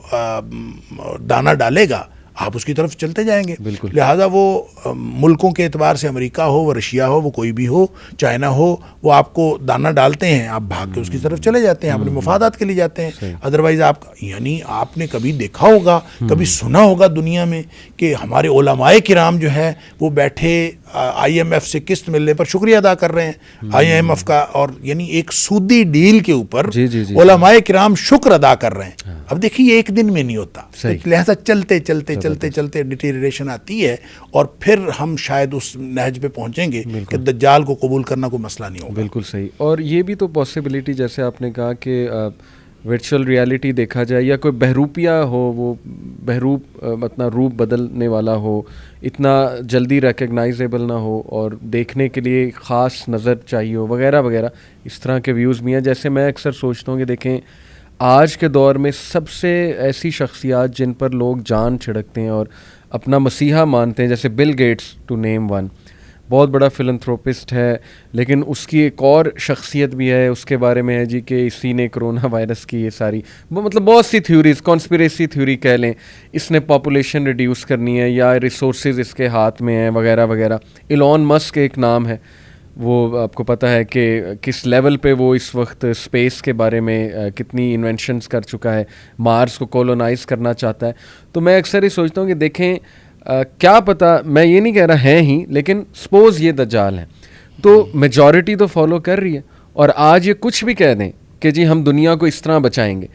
دانہ ڈالے گا, آپ اس کی طرف چلتے جائیں گے. بالکل. لہٰذا وہ ملکوں کے اعتبار سے امریکہ ہو، وہ رشیا ہو، وہ کوئی بھی ہو، چائنا ہو، وہ آپ کو دانہ ڈالتے ہیں، آپ بھاگ کے اس کی طرف چلے جاتے ہیں، اپنے مفادات کے لیے جاتے ہیں. ادروائز آپ یعنی آپ نے کبھی دیکھا ہوگا، کبھی سنا ہوگا دنیا میں کہ ہمارے علماء کرام جو ہے وہ بیٹھے آئی ایم ایف سے قسط ملنے پر شکریہ ادا کر رہے ہیں آئی ایم ایف کا، اور یعنی ایک سودی ڈیل کے اوپر علماء کرام شکر ادا کر رہے ہیں. اب دیکھیے یہ ایک دن میں نہیں ہوتا، لہذا چلتے چلتے چلتے چلتے ڈیٹیریشن آتی ہے، اور پھر ہم شاید اس نہج پہ پہنچیں گے کہ دجال کو قبول کرنا کوئی مسئلہ نہیں ہوگا. بالکل صحیح. اور یہ بھی تو پاسبلٹی جیسے آپ نے کہا کہ ورچوئل ریالٹی دیکھا جائے یا کوئی بہروپیہ ہو، وہ بہروپ اپنا روپ بدلنے والا ہو، اتنا جلدی ریکگنائزیبل نہ ہو اور دیکھنے کے لیے خاص نظر چاہیے ہو وغیرہ وغیرہ، اس طرح کے ویوز بھی ہیں. جیسے میں اکثر سوچتا ہوں کہ دیکھیں آج کے دور میں سب سے ایسی شخصیات جن پر لوگ جان چھڑکتے ہیں اور اپنا مسیحا مانتے ہیں، جیسے Bill Gates to name one, بہت بڑا فلنتھروپسٹ ہے، لیکن اس کی ایک اور شخصیت بھی ہے، اس کے بارے میں ہے جی کہ اسی نے کرونا وائرس کی یہ ساری مطلب بہت سی تھیوریز، کانسپریسی تھیوری کہہ لیں، اس نے پاپولیشن ریڈیوس کرنی ہے یا ریسورسز اس کے ہاتھ میں ہیں وغیرہ وغیرہ. ایلون مسک ایک نام ہے، وہ آپ کو پتہ ہے کہ کس لیول پہ وہ اس وقت اسپیس کے بارے میں کتنی انوینشنز کر چکا ہے، مارس کو کولونائز کرنا چاہتا ہے. تو میں اکثر ہی سوچتا ہوں کہ دیکھیں کیا پتہ، میں یہ نہیں کہہ رہا ہیں ہی، لیکن سپوز یہ دجال ہیں تو میجورٹی تو فالو کر رہی ہے، اور آج یہ کچھ بھی کہہ دیں کہ جی ہم دنیا کو اس طرح بچائیں گے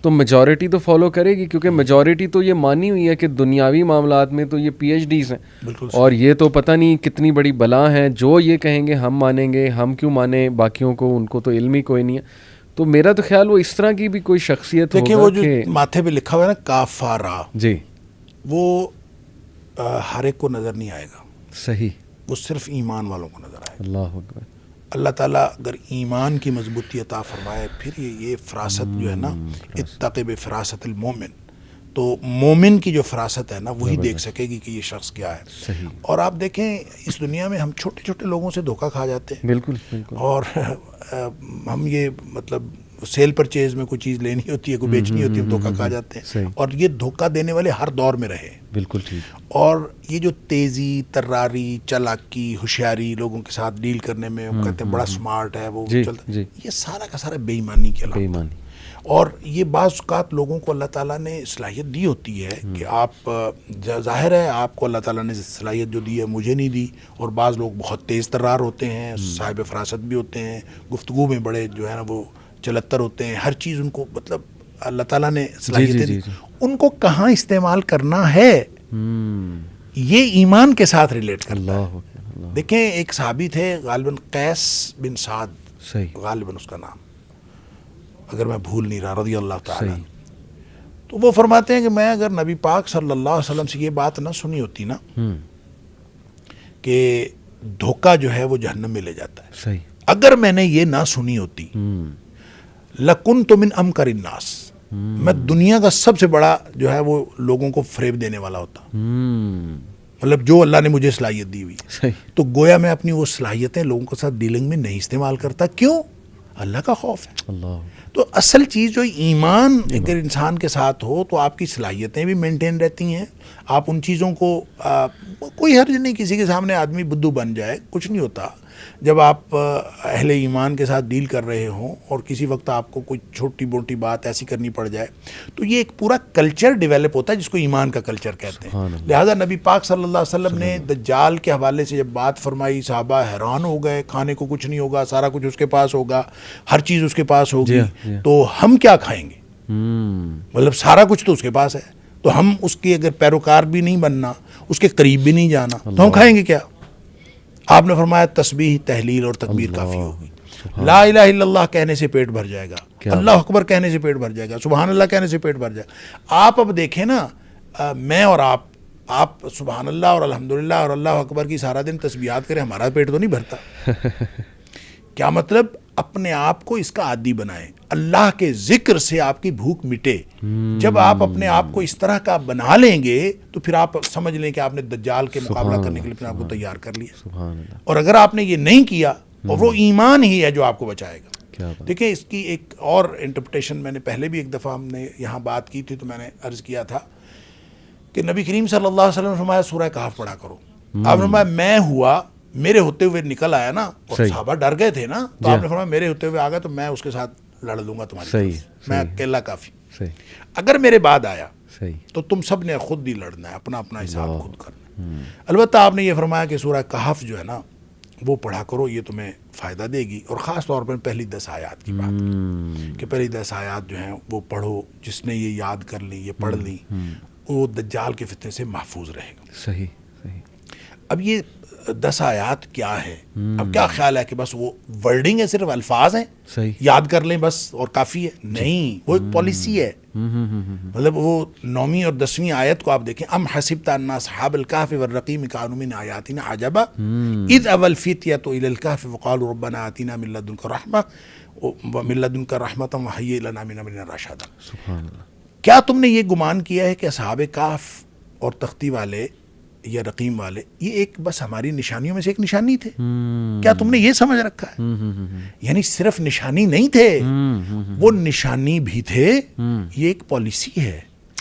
تو میجورٹی تو فالو کرے گی، کیونکہ میجورٹی تو یہ مانی ہوئی ہے کہ دنیاوی معاملات میں تو یہ پی ایچ ڈیز ہیں، اور یہ تو پتہ نہیں کتنی بڑی بلا ہیں، جو یہ کہیں گے ہم مانیں گے، ہم کیوں مانیں باقیوں کو، ان کو تو علم ہی کوئی نہیں ہے. تو میرا تو خیال وہ اس طرح کی بھی کوئی شخصیت ہوگا. وہ جو ماتھے پہ لکھا ہوا ہے نا کافارا، جی وہ ہر ایک کو نظر نہیں آئے گا. صحیح. وہ صرف ایمان والوں کو نظر آئے گا. اللہ اکبر. اللہ تعالیٰ اگر ایمان کی مضبوطی عطا فرمائے، پھر یہ فراست جو ہے نا، اتقِ بفراست المومن، تو مومن کی جو فراست ہے نا وہی دیکھ سکے گی کہ یہ شخص کیا ہے. صحیح. اور آپ دیکھیں اس دنیا میں ہم چھوٹے چھوٹے لوگوں سے دھوکہ کھا جاتے ہیں. بالکل بالکل. اور ہم یہ مطلب سیل پرچیز میں کوئی چیز لینی ہوتی ہے، کوئی بیچنی ہوتی ہے، ہم دھوکہ کھا جاتے ہیں. اور یہ دھوکہ دینے والے ہر دور میں رہے. بالکل ٹھیک. اور یہ جو تیزی، تراری، چالاکی، ہوشیاری لوگوں کے ساتھ ڈیل کرنے میں، وہ کہتے ہیں بڑا سمارٹ ہے وہ چلتا، یہ سارا کا سارا بے ایمانی کے علاوہ. اور یہ بعض اوقات لوگوں کو اللہ تعالیٰ نے صلاحیت دی ہوتی ہے کہ آپ، ظاہر ہے آپ کو اللہ تعالیٰ نے صلاحیت جو دی ہے مجھے نہیں دی، اور بعض لوگ بہت تیز ترار ہوتے ہیں، صاحب فراست بھی ہوتے ہیں، گفتگو میں بڑے جو ہے نا وہ چلتر ہوتے ہیں، ہر چیز ان کو مطلب اللہ تعالیٰ نے صلاحیتیں دی. ان کو کہاں استعمال کرنا ہے یہ ایمان کے ساتھ ریلیٹ کرتا ہے. دیکھیں ایک صحابی تھے غالباً قیس بن سعد، غالباً اس کا نام اگر میں بھول نہیں رہا، رضی اللہ تعالیٰ. تو وہ فرماتے ہیں کہ میں اگر نبی پاک صلی اللہ علیہ وسلم سے یہ بات نہ سنی ہوتی نا کہ دھوکہ جو ہے وہ جہنم میں لے جاتا ہے، اگر میں نے یہ نہ سنی ہوتی لَكُنْتُ مِنْ أَمْكَرِ النَّاسِ، میں دنیا کا سب سے بڑا جو ہے وہ لوگوں کو فریب دینے والا ہوتا. مطلب جو اللہ نے مجھے صلاحیت دی ہوئی، تو گویا میں اپنی وہ صلاحیتیں لوگوں کے ساتھ ڈیلنگ میں نہیں استعمال کرتا. کیوں؟ اللہ کا خوف ہے. تو اصل چیز جو ایمان اگر انسان کے ساتھ ہو تو آپ کی صلاحیتیں بھی مینٹین رہتی ہیں. آپ ان چیزوں کو کوئی حرج نہیں کسی کے سامنے آدمی بدھو بن جائے، کچھ نہیں ہوتا. جب آپ اہل ایمان کے ساتھ ڈیل کر رہے ہوں اور کسی وقت آپ کو کوئی چھوٹی موٹی بات ایسی کرنی پڑ جائے تو یہ ایک پورا کلچر ڈیولپ ہوتا ہے جس کو ایمان کا کلچر کہتے ہیں. لہذا نبی پاک صلی اللہ علیہ وسلم نے دجال کے حوالے سے جب بات فرمائی، صحابہ حیران ہو گئے. کھانے کو کچھ نہیں ہوگا، سارا کچھ اس کے پاس ہوگا، ہر چیز اس کے پاس ہوگی، تو ہم کیا کھائیں گے؟ مطلب سارا کچھ تو اس کے پاس ہے، تو ہم اس کی اگر پیروکار بھی نہیں بننا، اس کے قریب بھی نہیں جانا، تو ہم کھائیں گے کیا؟ آپ نے فرمایا تسبیح، تحلیل اور تکبیر کافی ہوگی. لا الہ الا اللہ کہنے سے پیٹ بھر جائے گا، اللہ اکبر کہنے سے پیٹ بھر جائے گا، سبحان اللہ کہنے سے پیٹ بھر جائے گا. آپ اب دیکھیں نا، میں اور آپ سبحان اللہ اور الحمدللہ اور اللہ اکبر کی سارا دن تسبیحات کریں، ہمارا پیٹ تو نہیں بھرتا. کیا مطلب؟ اپنے آپ کو اس کا عادی بنائیں، اللہ کے ذکر سے آپ کی بھوک مٹے. جب آپ اپنے آپ کو اس طرح کا بنا لیں گے تو پھر آپ سمجھ لیں کہ آپ نے دجال کے مقابلہ کرنے کے لیے اپنے آپ کو تیار کر لیا. اور اگر آپ نے یہ نہیں کیا، اور وہ ایمان ہی ہے جو آپ کو بچائے گا. دیکھیں اس کی ایک اور انٹرپریٹیشن میں نے پہلے بھی ایک دفعہ ہم نے یہاں بات کی تھی، تو میں نے عرض کیا تھا کہ نبی کریم صلی اللہ علیہ وسلم نے فرمایا سورہ کہف پڑھا کرو. آپ نے فرمایا میں ہوا میرے ہوتے ہوئے نکل آیا نا, اور صحابہ ڈر گئے تھے نا, تو آپ نے فرمایا میرے ہوتے ہوئے آ گیا تو میں اس کے ساتھ لڑ لوں گا تمہاری, میں اکیلا کافی. اگر میرے بعد آیا تو تم سب نے خود ہی لڑنا ہے, اپنا اپنا حساب خود کرنا ہے. البتہ آپ نے یہ فرمایا کہ سورہ کہف جو ہے نا وہ پڑھا کرو, یہ تمہیں فائدہ دے گی, اور خاص طور پر پہلی 10 آیات کی بات کہ پہلی 10 آیات جو ہیں وہ پڑھو. جس نے یہ یاد کر لی, یہ پڑھ لی, وہ دجال کے فتنے سے محفوظ رہے گا. صحیح صحیح. اب یہ 10 آیات کیا ہے؟ اب کیا خیال ہے کہ بس وہ ورڈنگ ہے, صرف الفاظ ہیں, صحیح یاد کر لیں بس اور کافی ہے؟ نہیں, وہ ایک پالیسی ہے. مطلب وہ 9ویں اور 10ویں آیت کو آپ دیکھیں, ام حسبت ان اصحاب الکہف والرقیم کانوا من آیاتنا عجبا اذ اوى الفتية الى الكهف وقالوا ربنا آتنا من لدنك رحمة ومن لدنك رحمة وهيئ لنا من امرنا رشدا. سبحان اللہ. کیا تم نے یہ گمان کیا ہے کہ اصحاب کہف اور تختی والے یا رقیم والے یہ ایک بس ہماری نشانیوں میں سے ایک نشانی تھے؟ کیا تم نے یہ سمجھ رکھا ہے؟ یعنی صرف نشانی نہیں تھے, وہ نشانی بھی تھے, یہ ایک پالیسی ہے.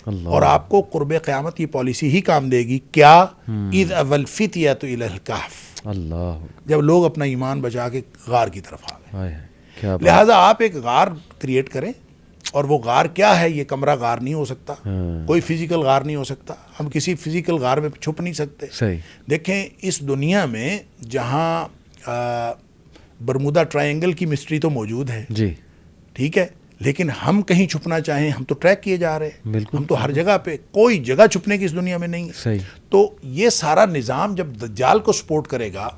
اور آپ کو قرب قیامت یہ پالیسی ہی کام دے گی. کیا؟ اذ اوى الفتية الى الكهف, اللہ, جب لوگ اپنا ایمان بچا کے غار کی طرف آ گئے. کیا لہٰذا آپ ایک غار کریٹ کریں, اور وہ غار کیا ہے؟ یہ کمرہ غار نہیں ہو سکتا, کوئی فزیکل غار نہیں ہو سکتا, ہم کسی فزیکل غار میں چھپ نہیں سکتے. صحیح. دیکھیں اس دنیا میں جہاں برمودا ٹرائنگل کی مسٹری تو موجود ہے, جی ٹھیک ہے, لیکن ہم کہیں چھپنا چاہیں ہم تو ٹریک کیے جا رہے ہیں. بالکل. ہم تو ہر جگہ پہ, کوئی جگہ چھپنے کی اس دنیا میں نہیں ہے. صحیح. تو یہ سارا نظام جب دجال کو سپورٹ کرے گا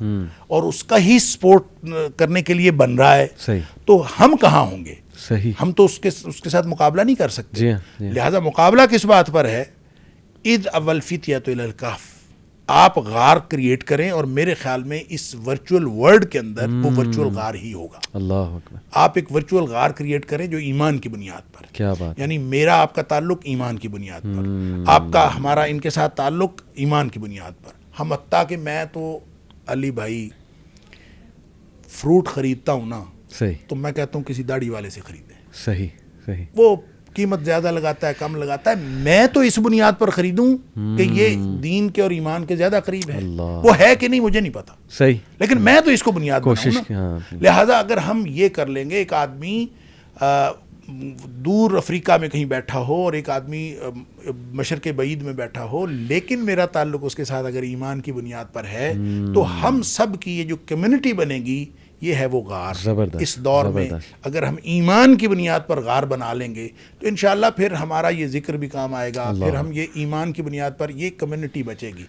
اور اس کا ہی سپورٹ کرنے کے لیے بن رہا ہے, صحیح, تو ہم کہاں ہوں گے؟ صحیح. ہم تو اس کے ساتھ مقابلہ نہیں کر سکتے. جی ہاں. لہذا مقابلہ کس بات پر ہے؟ اذ اوى الفتية الى الكهف. آپ غار کریٹ کریں, اور میرے خیال میں اس ورچوئل ورلڈ کے اندر وہ ورچوئل غار ہی ہوگا. اللہ اکبر. آپ ایک ورچوئل غار کریٹ کریں جو ایمان کی بنیاد پر, کیا بات, یعنی میرا آپ کا تعلق ایمان کی بنیاد پر, آپ کا ہمارا ان کے ساتھ تعلق ایمان کی بنیاد پر. ہم حتیٰ کہ میں تو علی بھائی فروٹ خریدتا ہوں نا, صحیح, تو میں کہتا ہوں کسی داڑھی والے سے خریدیں. صحیح صحیح. وہ قیمت زیادہ لگاتا ہے, کم لگاتا ہے, میں تو اس بنیاد پر خریدوں کہ یہ دین کے اور ایمان کے زیادہ قریب ہے. وہ ہے کہ نہیں مجھے نہیں پتا, صحیح, لیکن میں تو اس کو بنیاد کوشش بناؤں نا. لہٰذا اگر ہم یہ کر لیں گے, ایک آدمی دور افریقہ میں کہیں بیٹھا ہو اور ایک آدمی مشرق بعید میں بیٹھا ہو, لیکن میرا تعلق اس کے ساتھ اگر ایمان کی بنیاد پر ہے, تو ہم سب کی یہ جو کمیونٹی بنے گی یہ ہے وہ غار. زبردست. اس دور میں اگر ہم ایمان کی بنیاد پر غار بنا لیں گے تو انشاءاللہ پھر ہمارا یہ ذکر بھی کام آئے گا, پھر ہم یہ ایمان کی بنیاد پر یہ کمیونٹی بچے گی.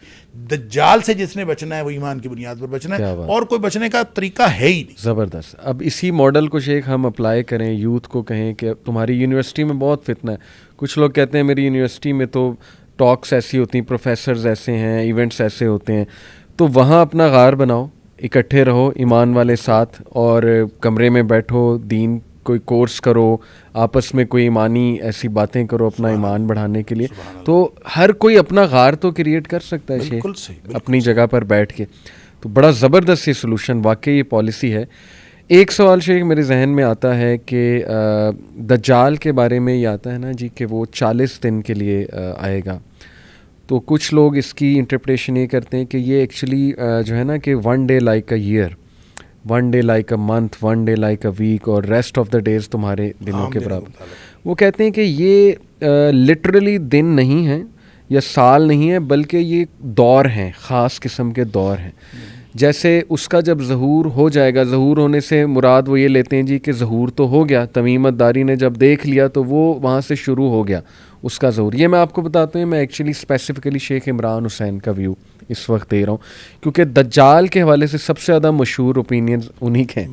دجال سے جس نے بچنا ہے وہ ایمان کی بنیاد پر بچنا ہے, اور کوئی بچنے کا طریقہ ہے ہی نہیں. زبردست. اب اسی ماڈل کو شیخ ہم اپلائی کریں, یوتھ کو کہیں کہ تمہاری یونیورسٹی میں بہت فتنہ ہے. کچھ لوگ کہتے ہیں میری یونیورسٹی میں تو ٹاکس ایسی ہوتی ہیں, پروفیسرز ایسے ہیں, ایونٹس ایسے ہوتے ہیں, تو وہاں اپنا غار بناؤ, اکٹھے رہو ایمان والے ساتھ, اور کمرے میں بیٹھو, دین کوئی کورس کرو, آپس میں کوئی ایمانی ایسی باتیں کرو اپنا ایمان بڑھانے کے لیے. تو ہر کوئی اپنا غار تو کریٹ کر سکتا ہے شیخ اپنی جگہ پر بیٹھ کے. تو بڑا زبردست یہ سلوشن, واقعی یہ پالیسی ہے. ایک سوال شیخ میرے ذہن میں آتا ہے کہ دجال کے بارے میں یہ آتا ہے نا جی کہ وہ 40 دن کے لیے آئے گا. تو کچھ لوگ اس کی انٹرپریشن یہ کرتے ہیں کہ یہ ایکچولی جو ہے نا کہ 1 day like a year, 1 day like a month, 1 day like a week, اور ریسٹ آف دا ڈیز تمہارے دنوں کے برابر. وہ کہتے ہیں کہ یہ لٹرلی دن نہیں ہیں یا سال نہیں ہے, بلکہ یہ دور ہیں, خاص قسم کے دور ہیں. جیسے اس کا جب ظہور ہو جائے گا, ظہور ہونے سے مراد وہ یہ لیتے ہیں جی کہ ظہور تو ہو گیا, تمیمت داری نے جب دیکھ لیا تو وہ وہاں سے شروع ہو گیا اس کا ظہور. یہ میں آپ کو بتاتا ہوں, میں ایکچولی اسپیسیفکلی شیخ عمران حسین کا ویو اس وقت دے رہا ہوں, کیونکہ دجال کے حوالے سے سب سے زیادہ مشہور اوپینینز انہی کے ہیں.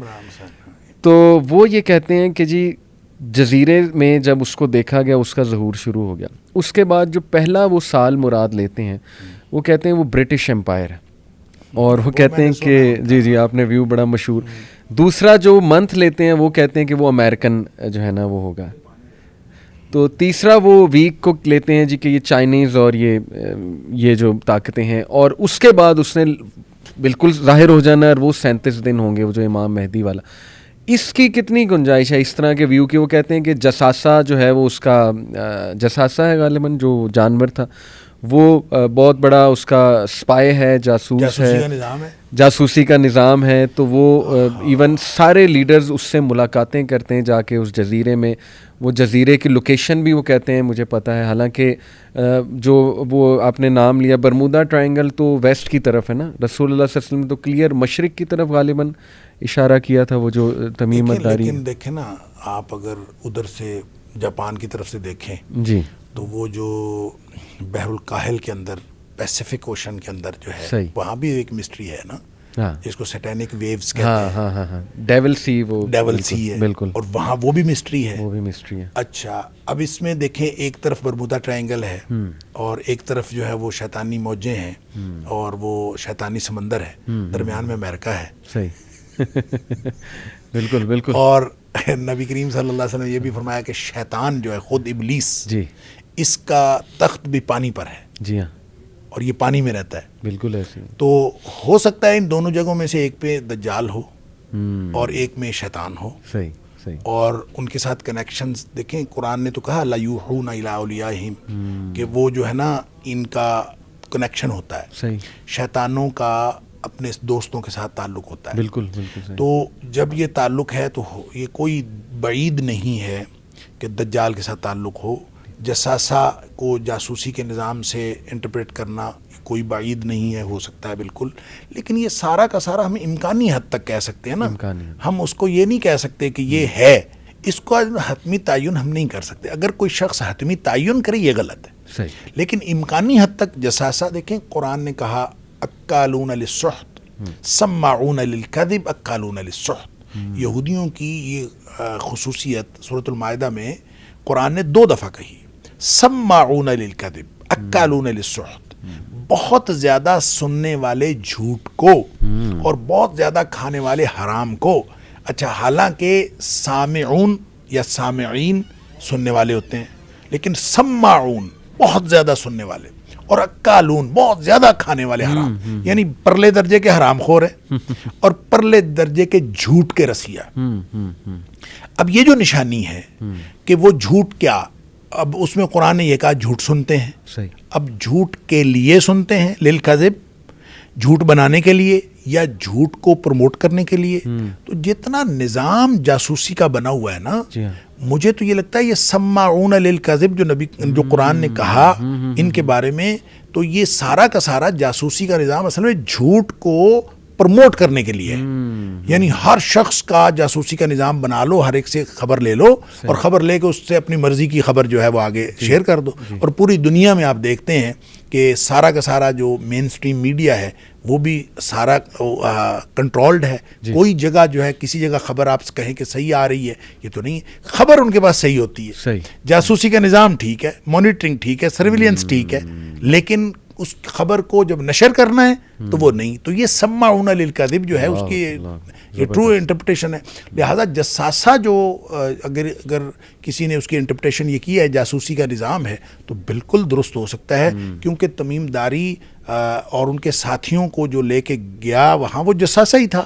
تو وہ یہ کہتے ہیں کہ جی جزیرے میں جب اس کو دیکھا گیا اس کا ظہور شروع ہو گیا. اس کے بعد جو پہلا وہ سال مراد لیتے ہیں وہ کہتے ہیں وہ برٹش امپائر ہے, اور وہ کہتے ہیں کہ جی آپ نے ویو بڑا مشہور. دوسرا جو منتھ لیتے ہیں وہ کہتے ہیں کہ وہ امریکن جو ہے نا وہ ہوگا. تو تیسرا وہ ویک کو لیتے ہیں جی کہ یہ چائنیز اور یہ جو طاقتیں ہیں, اور اس کے بعد اس نے بالکل ظاہر ہو جانا ہے, اور وہ 37 دن ہوں گے وہ جو امام مہدی والا. اس کی کتنی گنجائش ہے اس طرح کے ویو کی؟ وہ کہتے ہیں کہ جساسہ جو ہے وہ اس کا جساسہ ہے غالباً جو جانور تھا, وہ بہت بڑا اس کا اسپائی ہے, جاسوس ہے, جاسوسی کا نظام ہے. جاسوسی کا نظام ہے. تو وہ ایون سارے لیڈرز اس سے ملاقاتیں کرتے ہیں جا کے اس جزیرے میں. وہ جزیرے کی لوکیشن بھی وہ کہتے ہیں مجھے پتہ ہے, حالانکہ جو وہ آپ نے نام لیا برمودا ٹرائنگل تو ویسٹ کی طرف ہے نا, رسول اللہ صلی اللہ علیہ وسلم تو کلیئر مشرق کی طرف غالباً اشارہ کیا تھا وہ جو تمیم الداری. لیکن دیکھیں نا آپ اگر ادھر سے جاپان کی طرف سے دیکھیں جی تو وہ جو بحر الکاہل کے اندر پیسیفک اوشن کے اندر جو ہے صحیح, وہاں بھی ایک مسٹری ہے نا, ہاں جس کو سیٹینک ویوز کہتے ہاں ہیں. ہاں ہاں ہاں ڈیول سی, وہ ڈیول سی ہے بالکل, اور وہاں وہ بھی مسٹری ہے. وہ بھی مسٹری ہے. اچھا اب اس میں دیکھیں ایک طرف برمودا ٹرائنگل ہے اور ایک طرف جو ہے وہ شیطانی موجیں ہیں اور وہ شیطانی سمندر ہے, درمیان میں امریکہ ہے. صحیح بالکل بالکل. اور نبی کریم صلی اللہ علیہ وسلم نے یہ بھی فرمایا کہ شیطان جو ہے خود ابلیس جی اس کا تخت بھی پانی پر ہے, جی ہاں اور یہ پانی میں رہتا ہے. بالکل ایسے ہی. تو ہو سکتا ہے ان دونوں جگہوں میں سے ایک پہ دجال ہو اور ایک میں شیطان ہو, صحیح صحیح. اور ان کے ساتھ کنیکشنز دیکھیں, قرآن نے تو کہا لا یوحون الی اولیاءہم, کہ وہ جو ہے نا ان کا کنیکشن ہوتا ہے. صحیح, شیطانوں کا اپنے دوستوں کے ساتھ تعلق ہوتا ہے. بالکل بالکل صحیح. تو جب یہ تعلق ہے تو یہ کوئی بعید نہیں ہے کہ دجال کے ساتھ تعلق ہو. جساسہ کو جاسوسی کے نظام سے انٹرپریٹ کرنا کوئی بعید نہیں ہے, ہو سکتا ہے بالکل. لیکن یہ سارا کا سارا ہم امکانی حد تک کہہ سکتے ہیں نا, ہم اس کو یہ نہیں کہہ سکتے کہ یہ ہے. اس کو حتمی تعین ہم نہیں کر سکتے. اگر کوئی شخص حتمی تعین کرے یہ غلط ہے, صحیح. لیکن امکانی حد تک جساسہ دیکھیں, قرآن نے کہا اکالون للسحت سماعون للکذب اکالون للسحت. یہودیوں کی یہ خصوصیت سورۃ المائدہ میں قرآن نے 2 دفعہ کہی, سماعون للکذب اکالون للسحت, بہت زیادہ سننے والے جھوٹ کو اور بہت زیادہ کھانے والے حرام کو. اچھا حالانکہ سامعون یا سامعین سننے والے ہوتے ہیں, لیکن سماعون بہت زیادہ سننے والے اور اکالون بہت زیادہ کھانے والے حرام, یعنی پرلے درجے کے حرام خور ہیں اور پرلے درجے کے جھوٹ کے رسیا. اب یہ جو نشانی ہے کہ وہ جھوٹ کیا, اب اس میں قرآن نے یہ کہا جھوٹ سنتے ہیں. صحیح. اب جھوٹ کے لیے سنتے ہیں, للکذب, جھوٹ بنانے کے لیے یا جھوٹ کو پروموٹ کرنے کے لیے. تو جتنا نظام جاسوسی کا بنا ہوا ہے نا, مجھے تو یہ لگتا ہے یہ سماعون للکذب جو قرآن نے کہا ان کے بارے میں, تو یہ سارا کا سارا جاسوسی کا نظام اصل میں جھوٹ کو پروموٹ کرنے کے لیے. یعنی ہر شخص کا جاسوسی کا نظام بنا لو, ہر ایک سے خبر لے لو اور خبر لے کے اس سے اپنی مرضی کی خبر جو ہے وہ آگے شیئر کر دو. اور پوری دنیا میں آپ دیکھتے ہیں کہ سارا کا سارا جو مین سٹریم میڈیا ہے وہ بھی سارا کنٹرولڈ ہے. کوئی جگہ جو ہے کسی جگہ خبر آپ کہیں کہ صحیح آ رہی ہے, یہ تو نہیں. خبر ان کے پاس صحیح ہوتی ہے, جاسوسی کا نظام ٹھیک ہے, مانیٹرنگ ٹھیک ہے, سرویلنس ٹھیک ہے, لیکن اس خبر کو جب نشر کرنا ہے تو وہ نہیں. تو یہ سماعون للکذب جو ہے اس کی یہ ٹرو انٹرپریٹیشن ہے. لہذا جساسہ جو اگر کسی نے اس کی انٹرپریٹیشن یہ کی ہے جاسوسی کا نظام ہے تو بالکل درست ہو سکتا ہے, کیونکہ تمیم داری اور ان کے ساتھیوں کو جو لے کے گیا وہاں وہ جساسہ ہی تھا.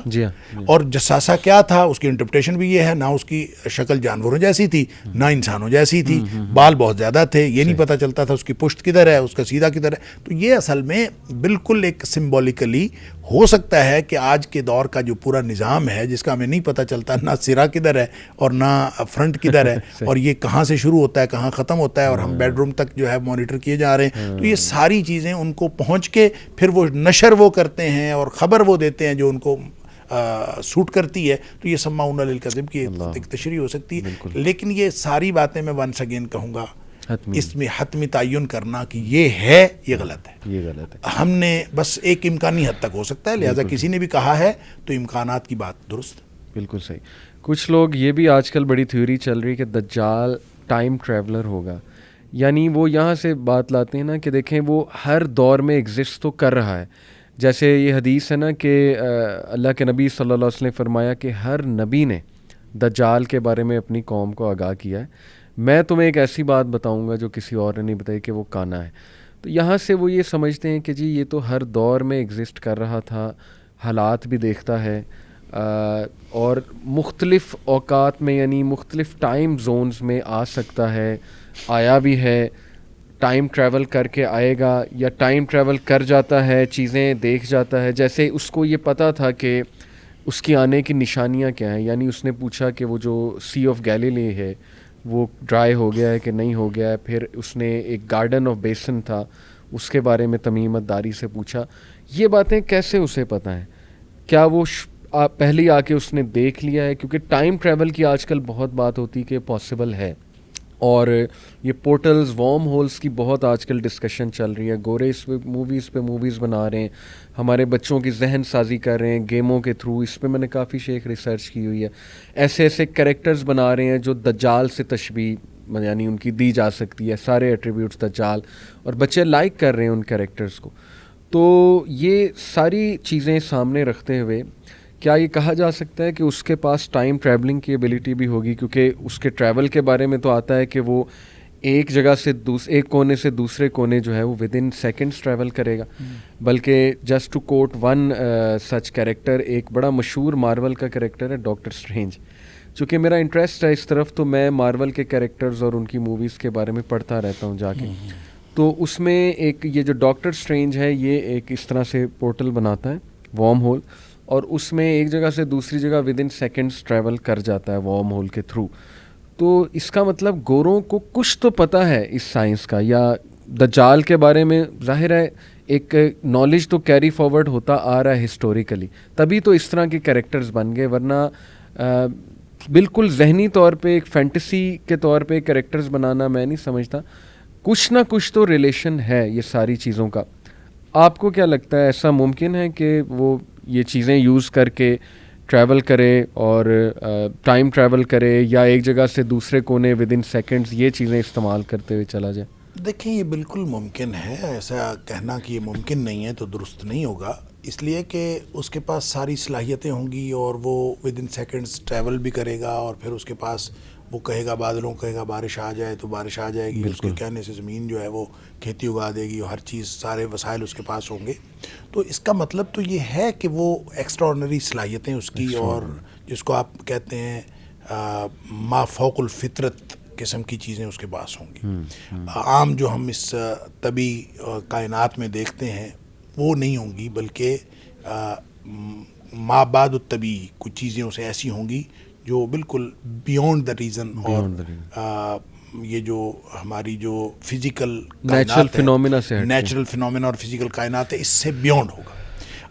اور جساسہ کیا تھا, اس کی انٹرپریٹیشن بھی یہ ہے, نہ اس کی شکل جانوروں جیسی تھی نہ انسانوں جیسی تھی, بال بہت زیادہ تھے, یہ نہیں پتہ چلتا تھا اس کی پشت کدھر ہے, اس کا سیدھا کدھر ہے. تو یہ اصل میں بالکل ایک سمبولیکلی ہو سکتا ہے کہ آج کے دور کا جو پورا نظام ہے جس کا ہمیں نہیں پتہ چلتا نہ سرا کدھر ہے اور نہ فرنٹ کدھر ہے اور یہ کہاں سے شروع ہوتا ہے کہاں ختم ہوتا ہے, اور ہم بیڈ روم تک جو ہے مانیٹر کیے جا رہے ہیں. تو یہ ساری چیزیں ان کو پہنچ کے پھر وہ نشر وہ کرتے ہیں اور خبر وہ دیتے ہیں جو ان کو سوٹ کرتی ہے. تو یہ سماعون للکذب کی ایک تشریح ہو سکتی ہے. لیکن یہ ساری باتیں میں ونس اگین کہوں گا, اس میں حتمی تعین کرنا کہ یہ ہے, یہ غلط ہے. یہ غلط ہے. ہم نے بس ایک امکانی حد تک ہو سکتا ہے, لہذا کسی نے بھی کہا ہے تو امکانات کی بات درست. بالکل صحیح. کچھ لوگ یہ بھی آج کل بڑی تھیوری چل رہی کہ دجال ٹائم ٹریولر ہوگا. یعنی وہ یہاں سے بات لاتے ہیں نا کہ دیکھیں وہ ہر دور میں ایگزسٹ تو کر رہا ہے. جیسے یہ حدیث ہے نا کہ اللہ کے نبی صلی اللہ علیہ وسلم نے فرمایا کہ ہر نبی نے دجال کے بارے میں اپنی قوم کو آگاہ کیا ہے. میں تمہیں ایک ایسی بات بتاؤں گا جو کسی اور نے نہیں بتائی کہ وہ کانا ہے. تو یہاں سے وہ یہ سمجھتے ہیں کہ جی یہ تو ہر دور میں ایگزسٹ کر رہا تھا, حالات بھی دیکھتا ہے اور مختلف اوقات میں یعنی مختلف ٹائم زونز میں آ سکتا ہے, آیا بھی ہے. ٹائم ٹریول کر کے آئے گا یا ٹائم ٹریول کر جاتا ہے, چیزیں دیکھ جاتا ہے. جیسے اس کو یہ پتہ تھا کہ اس کی آنے کی نشانیاں کیا ہیں, یعنی اس نے پوچھا کہ وہ جو سی آف گیلیلی ہے وہ ڈرائی ہو گیا ہے کہ نہیں ہو گیا ہے. پھر اس نے ایک گارڈن آف بیسن تھا, اس کے بارے میں تمیمت داری سے پوچھا. یہ باتیں کیسے اسے پتہ ہیں؟ کیا وہ پہلے آ کے اس نے دیکھ لیا ہے؟ کیونکہ ٹائم ٹریول کی آج کل بہت بات ہوتی کہ پاسبل ہے, اور یہ پورٹلز, وارم ہولز کی بہت آج کل ڈسکشن چل رہی ہے. گورے اس پہ موویز بنا رہے ہیں, ہمارے بچوں کی ذہن سازی کر رہے ہیں گیموں کے تھرو. اس پہ میں نے کافی شیخ ریسرچ کی ہوئی ہے. ایسے کریکٹرز بنا رہے ہیں جو دجال سے تشبیہ یعنی ان کی دی جا سکتی ہے, سارے ایٹریبیوٹس دجال, اور بچے لائک کر رہے ہیں ان کریکٹرز کو. تو یہ ساری چیزیں سامنے رکھتے ہوئے کیا یہ کہا جا سکتا ہے کہ اس کے پاس ٹائم ٹریولنگ کی ایبلٹی بھی ہوگی؟ کیونکہ اس کے ٹریول کے بارے میں تو آتا ہے کہ وہ ایک جگہ سے ایک کونے سے دوسرے کونے جو ہے وہ ود ان سیکنڈس ٹریول کرے گا. بلکہ just to quote one such character, ایک بڑا مشہور مارول کا کریکٹر ہے ڈاکٹر اسٹرینج. چونکہ میرا انٹرسٹ ہے اس طرف, تو میں مارول کے کریکٹرز اور ان کی موویز کے بارے میں پڑھتا رہتا ہوں جا کے. تو اس میں ایک یہ جو ڈاکٹر اسٹرینج ہے یہ ایک اس طرح سے پورٹل بناتا ہے, وارم ہول, اور اس میں ایک جگہ سے دوسری جگہ ود ان سیکنڈس ٹریول کر جاتا ہے وارم ہول کے تھرو. تو اس کا مطلب گوروں کو کچھ تو پتہ ہے اس سائنس کا, یا دجال کے بارے میں ظاہر ہے ایک نالج تو کیری فارورڈ ہوتا آ رہا ہے ہسٹوریکلی, تبھی تو اس طرح کے کریکٹرز بن گئے. ورنہ بالکل ذہنی طور پہ ایک فینٹیسی کے طور پہ کریکٹرز بنانا میں نہیں سمجھتا. کچھ نہ کچھ تو ریلیشن ہے یہ ساری چیزوں کا. آپ کو کیا لگتا ہے, ایسا ممکن ہے کہ وہ یہ چیزیں یوز کر کے ٹریول کرے اور ٹائم ٹریول کرے, یا ایک جگہ سے دوسرے کونے ود ان سیکنڈز یہ چیزیں استعمال کرتے ہوئے چلا جائے؟ دیکھیں یہ بالکل ممکن ہے. ایسا کہنا کہ یہ ممکن نہیں ہے تو درست نہیں ہوگا, اس لیے کہ اس کے پاس ساری صلاحیتیں ہوں گی اور وہ ود ان سیکنڈز ٹریول بھی کرے گا, اور پھر اس کے پاس وہ کہے گا بادلوں کہے گا بارش آ جائے تو بارش آ جائے گی, اس کے کہنے سے زمین جو ہے وہ کھیتی اگا دے گی, اور ہر چیز سارے وسائل اس کے پاس ہوں گے. تو اس کا مطلب تو یہ ہے کہ وہ ایکسٹراڈنری صلاحیتیں اس کی, اور جس کو آپ کہتے ہیں ما فوق الفطرت قسم کی چیزیں اس کے پاس ہوں گی. عام جو ہم اس طبی کائنات میں دیکھتے ہیں وہ نہیں ہوں گی, بلکہ ما بعد الطبی کچھ چیزیں اسے ایسی ہوں گی جو بالکل بیونڈ دا ریزن, اور یہ جو ہماری جو فزیکل نیچرل فینومینا سے نیچرل فینومینا اور فزیکل کائنات ہے اس سے بیونڈ ہوگا.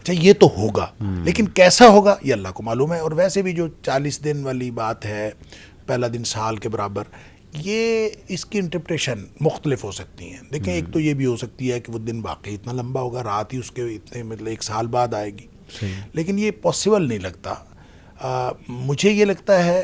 اچھا یہ تو ہوگا, لیکن کیسا ہوگا یہ اللہ کو معلوم ہے. اور ویسے بھی جو 40 دن والی بات ہے, پہلا دن سال کے برابر, یہ اس کی انٹرپریشن مختلف ہو سکتی ہیں. دیکھیں ایک تو یہ بھی ہو سکتی ہے کہ وہ دن واقعی اتنا لمبا ہوگا, رات ہی اس کے اتنے مطلب 1 سال بعد آئے گی, لیکن یہ پاسبل نہیں لگتا. مجھے یہ لگتا ہے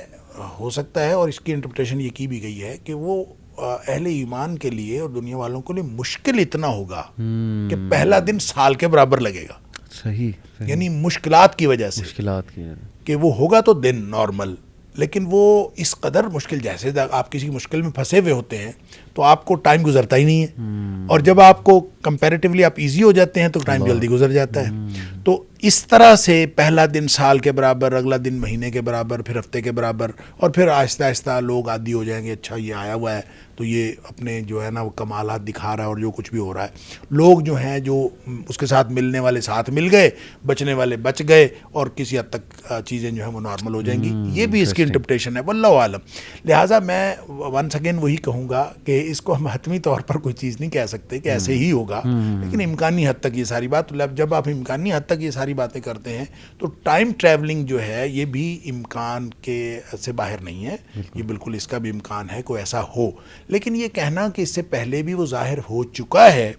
ہو سکتا ہے, اور اس کی انٹرپریشن یہ کی بھی گئی ہے کہ وہ اہل ایمان کے لیے اور دنیا والوں کے لیے مشکل اتنا ہوگا کہ پہلا دن سال کے برابر لگے گا. صحیح. یعنی مشکلات کی وجہ سے, مشکلات کی کہ وہ ہوگا تو دن نارمل, لیکن وہ اس قدر مشکل, جیسے آپ کسی مشکل میں پھنسے ہوئے ہوتے ہیں تو آپ کو ٹائم گزرتا ہی نہیں ہے, اور جب آپ کو کمپیریٹیولی آپ ایزی ہو جاتے ہیں تو ٹائم جلدی گزر جاتا ہے. تو اس طرح سے پہلا دن سال کے برابر, اگلا دن مہینے کے برابر, پھر ہفتے کے برابر, اور پھر آہستہ آہستہ لوگ عادی ہو جائیں گے. اچھا یہ آیا ہوا ہے تو یہ اپنے جو ہے نا وہ کمالات دکھا رہا ہے, اور جو کچھ بھی ہو رہا ہے, لوگ جو ہیں جو اس کے ساتھ ملنے والے ساتھ مل گئے, بچنے والے بچ گئے, اور کسی حد تک چیزیں جو ہیں وہ نارمل ہو جائیں گی. یہ بھی اس کی انٹرپریشن ہے, واللہ عالم. لہٰذا میں ونس اگین وہی کہوں گا کہ اس کو ہم حتمی طور پر کوئی چیز نہیں کہہ سکتے کہ ایسے ہی ہوگا, لیکن امکانی حد تک یہ ساری بات, جب آپ امکانی حد تک یہ ساری باتیں کرتے ہیں تو ٹائم ٹریولنگ جو ہے یہ بھی امکان کے سے باہر نہیں ہے. یہ بالکل اس کا بھی امکان ہے کوئی ایسا ہو, لیکن یہ کہنا کہ اس سے پہلے بھی وہ ظاہر ہو چکا ہے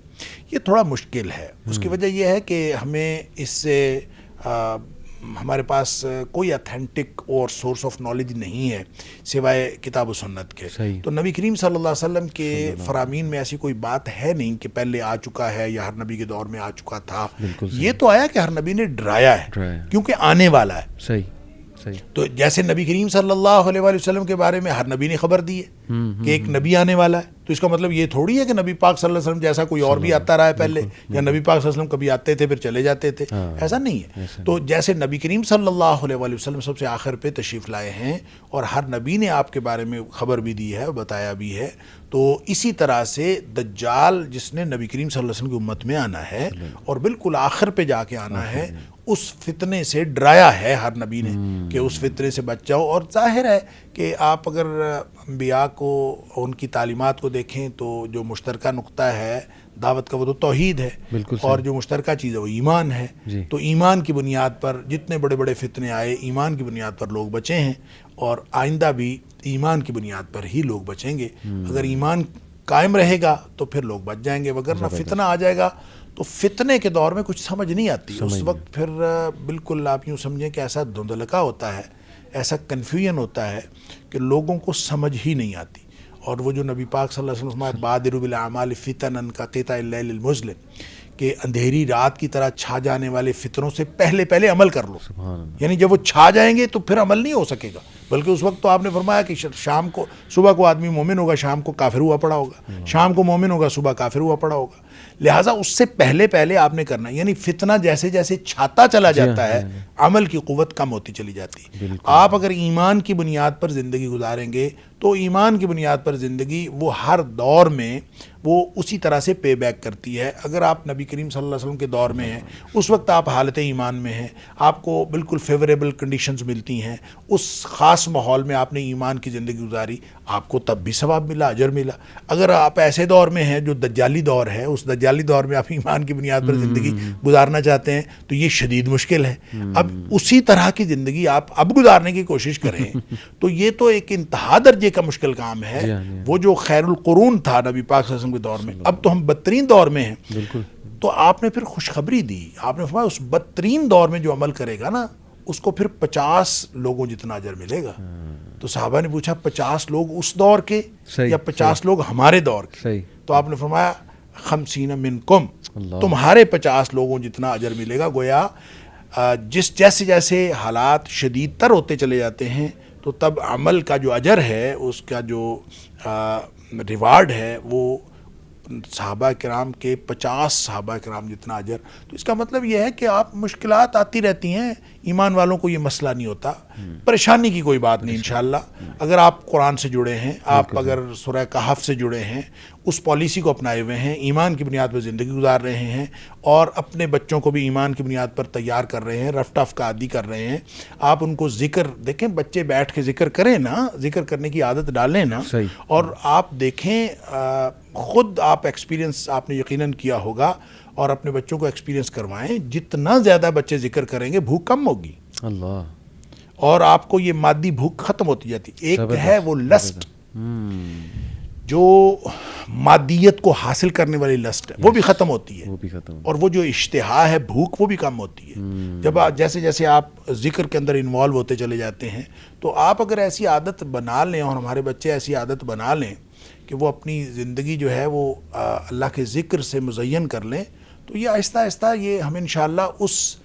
یہ تھوڑا مشکل ہے. اس کی وجہ یہ ہے کہ ہمیں اس سے ہمارے پاس کوئی اتھینٹک اور سورس آف نالج نہیں ہے سوائے کتاب و سنت کے. تو نبی کریم صلی اللہ علیہ وسلم کے فرامین میں ایسی کوئی بات ہے نہیں کہ پہلے آ چکا ہے یا ہر نبی کے دور میں آ چکا تھا. یہ تو آیا کہ ہر نبی نے ڈرایا ہے کیونکہ آنے والا ہے. صحیح. تو جیسے نبی کریم صلی اللہ علیہ وسلم کے بارے میں ہر نبی نے خبر دی ہے کہ ایک نبی آنے والا ہے, تو اس کا مطلب یہ تھوڑی ہے کہ نبی پاک صلی اللہ علیہ وسلم جیسا کوئی اور بھی آتا رہا ہے پہلے، یا نبی پاک صلی اللہ علیہ وسلم کبھی آتے تھے پھر چلے جاتے تھے، ایسا نہیں ہے۔ تو جیسے نبی کریم صلی اللہ علیہ وآلہ وسلم سب سے آخر پہ تشریف لائے ہیں اور ہر نبی نے آپ کے بارے میں خبر بھی دی ہے اور بتایا بھی ہے، تو اسی طرح سے دجال جس نے نبی کریم صلی اللہ علیہ وسلم کی امت میں آنا ہے اور بالکل آخر پہ جا کے آنا ہے، اس فتنے سے ڈرایا ہے ہر نبی نے کہ اس فتنے سے بچ جاؤ۔ اور ظاہر ہے کہ آپ اگر انبیاء کو ان کی تعلیمات کو دیکھیں تو جو مشترکہ نقطہ ہے دعوت کا وہ تو توحید ہے، اور جو مشترکہ چیز ہے وہ ایمان ہے۔ تو ایمان کی بنیاد پر جتنے بڑے بڑے فتنے آئے، ایمان کی بنیاد پر لوگ بچے ہیں، اور آئندہ بھی ایمان کی بنیاد پر ہی لوگ بچیں گے۔ اگر ایمان قائم رہے گا تو پھر لوگ بچ جائیں گے، وگرنہ فتنہ آ جائے گا تو فتنے کے دور میں کچھ سمجھ نہیں آتی اس وقت، پھر بالکل آپ یوں سمجھیں کہ ایسا دھندلکا ہوتا ہے، ایسا کنفیوژن ہوتا ہے کہ لوگوں کو سمجھ ہی نہیں آتی۔ اور وہ جو نبی پاک صلی اللہ علیہ وسلم بادروا بالاعمال فتنا کقطع اللیل المظلم، کہ اندھیری رات کی طرح چھا جانے والے فتنوں سے پہلے عمل کر لو، یعنی جب وہ چھا جائیں گے تو پھر عمل نہیں ہو سکے گا، بلکہ اس وقت تو آپ نے فرمایا کہ شام کو صبح کو آدمی مومن ہوگا، شام کو کافر ہوا پڑا ہوگا، شام کو مومن ہوگا، صبح کافر ہوا پڑا ہوگا، لہٰذا اس سے پہلے آپ نے کرنا، یعنی فتنہ جیسے جیسے چھاتا چلا جاتا ہے عمل کی قوت کم ہوتی چلی جاتی ہے۔ آپ اگر ایمان کی بنیاد پر زندگی گزاریں گے تو ایمان کی بنیاد پر زندگی وہ ہر دور میں وہ اسی طرح سے پے بیک کرتی ہے۔ اگر آپ نبی کریم صلی اللہ علیہ وسلم کے دور میں ہیں، اس وقت آپ حالت ایمان میں ہیں، آپ کو بالکل فیوریبل کنڈیشنز ملتی ہیں، اس خاص ماحول میں آپ نے ایمان کی زندگی گزاری، آپ کو تب بھی ثواب ملا، اجر ملا۔ اگر آپ ایسے دور میں ہیں جو دجالی دور ہے، اس دجالی دور میں آپ ایمان کی بنیاد پر زندگی گزارنا چاہتے ہیں تو یہ شدید مشکل ہے۔ اب اسی طرح کی زندگی آپ اب گزارنے کی کوشش کریں تو یہ تو ایک انتہا درجے کا مشکل کام ہے۔ وہ جو خیر القرون تھا نبی پاک صلی اللہ علیہ وسلم کے دور میں، اب تو ہم بدترین دور میں ہیں۔ تو آپ نے پھر خوشخبری دی، آپ نے فرمایا اس بدترین دور میں جو عمل کرے گا نا اس کو پھر 50 لوگوں جتنا اجر ملے گا۔ تو صحابہ نے پوچھا 50 لوگ اس دور کے یا 50 لوگ ہمارے دور کے؟ تو آپ نے فرمایا 50 منکم، تمہارے 50 لوگوں جتنا اجر ملے گا۔ گویا جیسے جیسے حالات شدید تر ہوتے چلے جاتے ہیں تو تب عمل کا جو اجر ہے، اس کا جو ریوارڈ ہے، وہ صحابہ کرام کے 50 صحابہ کرام جتنا اجر۔ تو اس کا مطلب یہ ہے کہ آپ مشکلات آتی رہتی ہیں، ایمان والوں کو یہ مسئلہ نہیں ہوتا، پریشانی کی کوئی بات نہیں انشاءاللہ۔ اگر آپ قرآن سے جڑے ہیں، آپ اگر سورہ کہف سے جڑے ہیں، اس پالیسی کو اپنائے ہوئے ہیں، ایمان کی بنیاد پر زندگی گزار رہے ہیں، اور اپنے بچوں کو بھی ایمان کی بنیاد پر تیار کر رہے ہیں، رف ٹف کا عادی کر رہے ہیں، آپ ان کو ذکر دیکھیں، بچے بیٹھ کے ذکر کریں نا، ذکر کرنے کی عادت ڈالیں نا، اور آپ دیکھیں خود آپ ایکسپیرینس آپ نے یقیناً کیا ہوگا، اور اپنے بچوں کو ایکسپیرینس کروائیں، جتنا زیادہ بچے ذکر کریں گے بھوک کم ہوگی، اللہ، اور آپ کو یہ مادی بھوک ختم ہوتی جاتی۔ ایک ہے وہ لسٹ، جو مادیت کو حاصل کرنے والی لسٹ ہے، وہ بھی ختم ہوتی ہے، اور وہ جو اشتہا ہے، بھوک، وہ بھی کم ہوتی ہے جب جیسے جیسے آپ ذکر کے اندر انوالو ہوتے چلے جاتے ہیں۔ تو آپ اگر ایسی عادت بنا لیں، اور ہمارے بچے ایسی عادت بنا لیں کہ وہ اپنی زندگی جو ہے وہ اللہ کے ذکر سے مزین کر لیں، تو یہ آہستہ آہستہ یہ ہم انشاءاللہ اس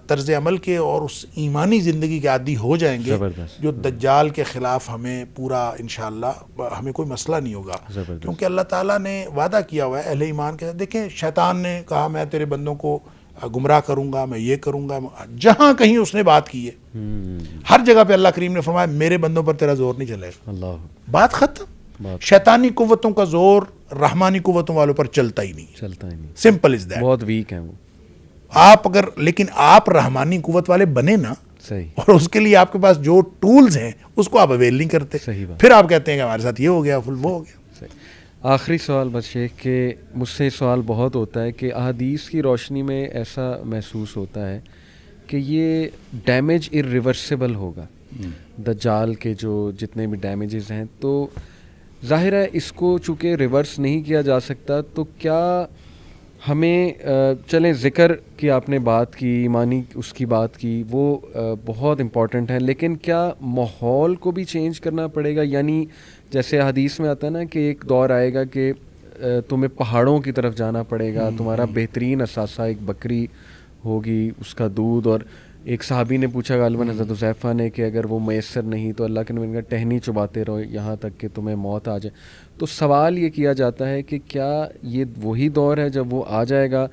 طرز عمل کے اور اس ایمانی زندگی کے عادی ہو جائیں گے جو دجال کے خلاف ہمیں پورا انشاءاللہ ہمیں کوئی مسئلہ نہیں ہوگا، کیونکہ اللہ تعالیٰ نے وعدہ کیا ہوا ہے اہل ایمان کے ساتھ۔ دیکھیں شیطان نے کہا میں تیرے بندوں کو گمراہ کروں گا، میں یہ کروں گا، جہاں کہیں اس نے بات کی ہے، ہر جگہ پہ اللہ کریم نے فرمایا میرے بندوں پر تیرا زور نہیں چلے گا، بات ختم۔ شیطانی قوتوں کا زور رحمانی قوتوں والوں پر چلتا ہی نہیں، سمپل از دیٹ، بہت ویک ہیں وہ۔ آپ اگر لیکن آپ رحمانی قوت والے بنے نا، اور اس کے لیے آپ کے پاس جو ٹولز ہیں اس کو آپ اویل نہیں کرتے، پھر آپ کہتے ہیں کہ ہمارے ساتھ یہ ہو گیا، وہ ہو گیا۔ آخری سوال بس شیخ کہ مجھ سے سوال بہت ہوتا ہے کہ احادیث کی روشنی میں ایسا محسوس ہوتا ہے کہ یہ ڈیمیج irreversible ہوگا، دجال کے جو جتنے بھی ڈیمیجز ہیں، تو ظاہر ہے اس کو چونکہ ریورس نہیں کیا جا سکتا، تو کیا ہمیں چلیں ذکر کی آپ نے بات کی، ایمانی اس کی بات کی، وہ بہت امپورٹنٹ ہے، لیکن کیا ماحول کو بھی چینج کرنا پڑے گا؟ یعنی جیسے حدیث میں آتا ہے نا کہ ایک دور آئے گا کہ تمہیں پہاڑوں کی طرف جانا پڑے گا، تمہارا بہترین اثاثہ ایک بکری ہوگی، اس کا دودھ، اور ایک صحابی نے پوچھا غالباً حضرت حذیفہ نے کہ اگر وہ میسر نہیں تو اللہ کے نبی نے کہا ٹہنی چباتے رہو یہاں تک کہ تمہیں موت آ جائے. تو سوال یہ کیا جاتا ہے کہ کیا یہ وہی دور ہے جب وہ آ جائے گا؟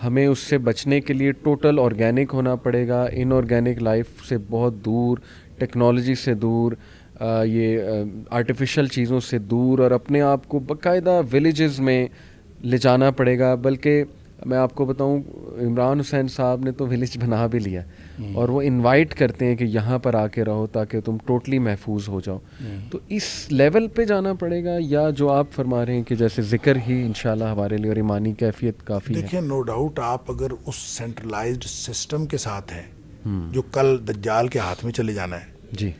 ہمیں اس سے بچنے کے لیے ٹوٹل آرگینک ہونا پڑے گا, ان آرگینک لائف سے بہت دور, ٹیکنالوجی سے دور, یہ آرٹیفیشل چیزوں سے دور, اور اپنے آپ کو باقاعدہ ولیجز میں لے جانا پڑے گا. بلکہ میں آپ کو بتاؤں عمران حسین صاحب نے تو ولیج بنا بھی لیا, اور وہ انوائٹ کرتے ہیں کہ یہاں پر آ کے رہو تاکہ تم ٹوٹلی محفوظ ہو جاؤ. تو اس لیول پہ جانا پڑے گا, یا جو آپ فرما رہے ہیں کہ جیسے ذکر ہی انشاءاللہ ہمارے لیے اور ایمانی کیفیت کافی ہے؟ دیکھیں نو ڈاؤٹ آپ اگر اس سینٹرلائزڈ سسٹم کے ساتھ ہیں جو کل دجال کے ہاتھ میں چلے جانا ہے جی,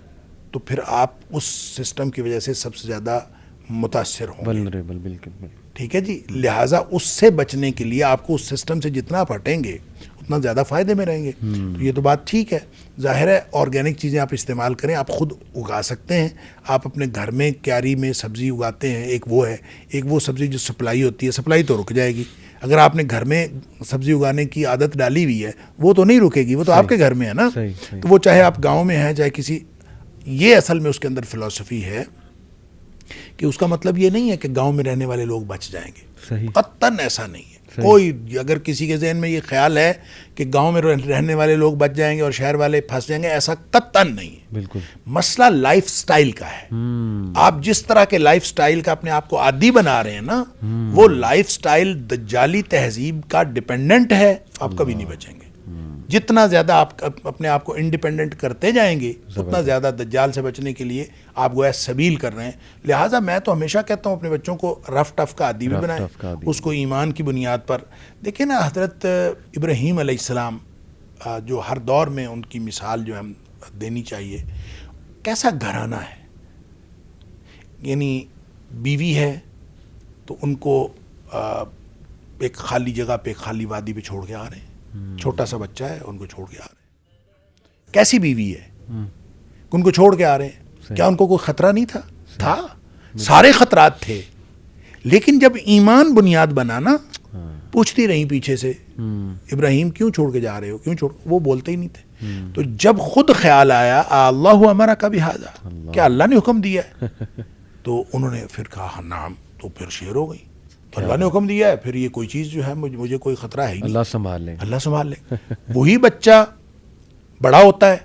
تو پھر آپ اس سسٹم کی وجہ سے سب سے زیادہ متاثر ہوں گے. ولنریبل, بالکل. ٹھیک ہے جی, لہٰذا اس سے بچنے کے لیے آپ کو اس سسٹم سے جتنا آپ ہٹیں گے اتنا زیادہ فائدے میں رہیں گے. تو یہ تو بات ٹھیک ہے, ظاہر ہے آرگینک چیزیں آپ استعمال کریں, آپ خود اگا سکتے ہیں. آپ اپنے گھر میں کیاری میں سبزی اگاتے ہیں, ایک وہ سبزی جو سپلائی ہوتی ہے, سپلائی تو رک جائے گی. اگر آپ نے گھر میں سبزی اگانے کی عادت ڈالی ہوئی ہے وہ تو نہیں رکے گی, وہ تو آپ کے گھر میں ہے نا. تو وہ چاہے آپ گاؤں میں ہیں چاہے کسی, یہ اصل میں اس کے اندر فلسفی ہے کہ اس کا مطلب یہ نہیں ہے کہ گاؤں میں رہنے والے لوگ بچ جائیں گے. قطعاً ایسا نہیں ہے. کوئی اگر کسی کے ذہن میں یہ خیال ہے کہ گاؤں میں رہنے والے لوگ بچ جائیں گے اور شہر والے پھنس جائیں گے, ایسا قطعاً نہیں ہے. بالکل. مسئلہ لائف سٹائل کا ہے. آپ جس طرح کے لائف سٹائل کا اپنے آپ کو عادی بنا رہے ہیں نا, وہ لائف سٹائل دجالی تہذیب کا ڈیپینڈنٹ ہے, آپ کبھی نہیں بچیں گے. جتنا زیادہ آپ اپنے آپ کو انڈیپینڈنٹ کرتے جائیں گے اتنا زیادہ دجال سے بچنے کے لیے آپ گویا سبیل کر رہے ہیں. لہٰذا میں تو ہمیشہ کہتا ہوں اپنے بچوں کو رف ٹف کا عادی بھی بنائیں, اس کو ایمان کی بنیاد پر. دیکھیں نا حضرت ابراہیم علیہ السلام, جو ہر دور میں ان کی مثال جو ہم دینی چاہیے, کیسا گھرانہ ہے. یعنی بیوی ہے تو ان کو ایک خالی جگہ پہ, خالی وادی پہ چھوڑ کے آ رہے ہیں. چھوٹا سا بچہ ہے, ان کو چھوڑ کے آ رہے ہیں. کیسی بیوی ہے, ان کو چھوڑ کے آ رہے ہیں. کیا ان کو کوئی خطرہ نہیں تھا؟ سارے خطرات تھے. لیکن جب ایمان بنیاد بنانا, پوچھتی رہیں پیچھے سے ابراہیم کیوں چھوڑ کے جا رہے ہو, کیوں چھوڑ, وہ بولتے ہی نہیں تھے. تو جب خود خیال آیا اللہ ہمارا کا بہذا, کیا اللہ نے حکم دیا ہے, تو انہوں نے پھر کہا نعم, تو پھر شیر ہو گئی. تو اللہ نے حکم دیا ہے, پھر یہ کوئی چیز جو ہے مجھے کوئی خطرہ ہے ہی نہیں, اللہ سنبھال لے, اللہ سنبھال لے. وہی بچہ بڑا ہوتا ہے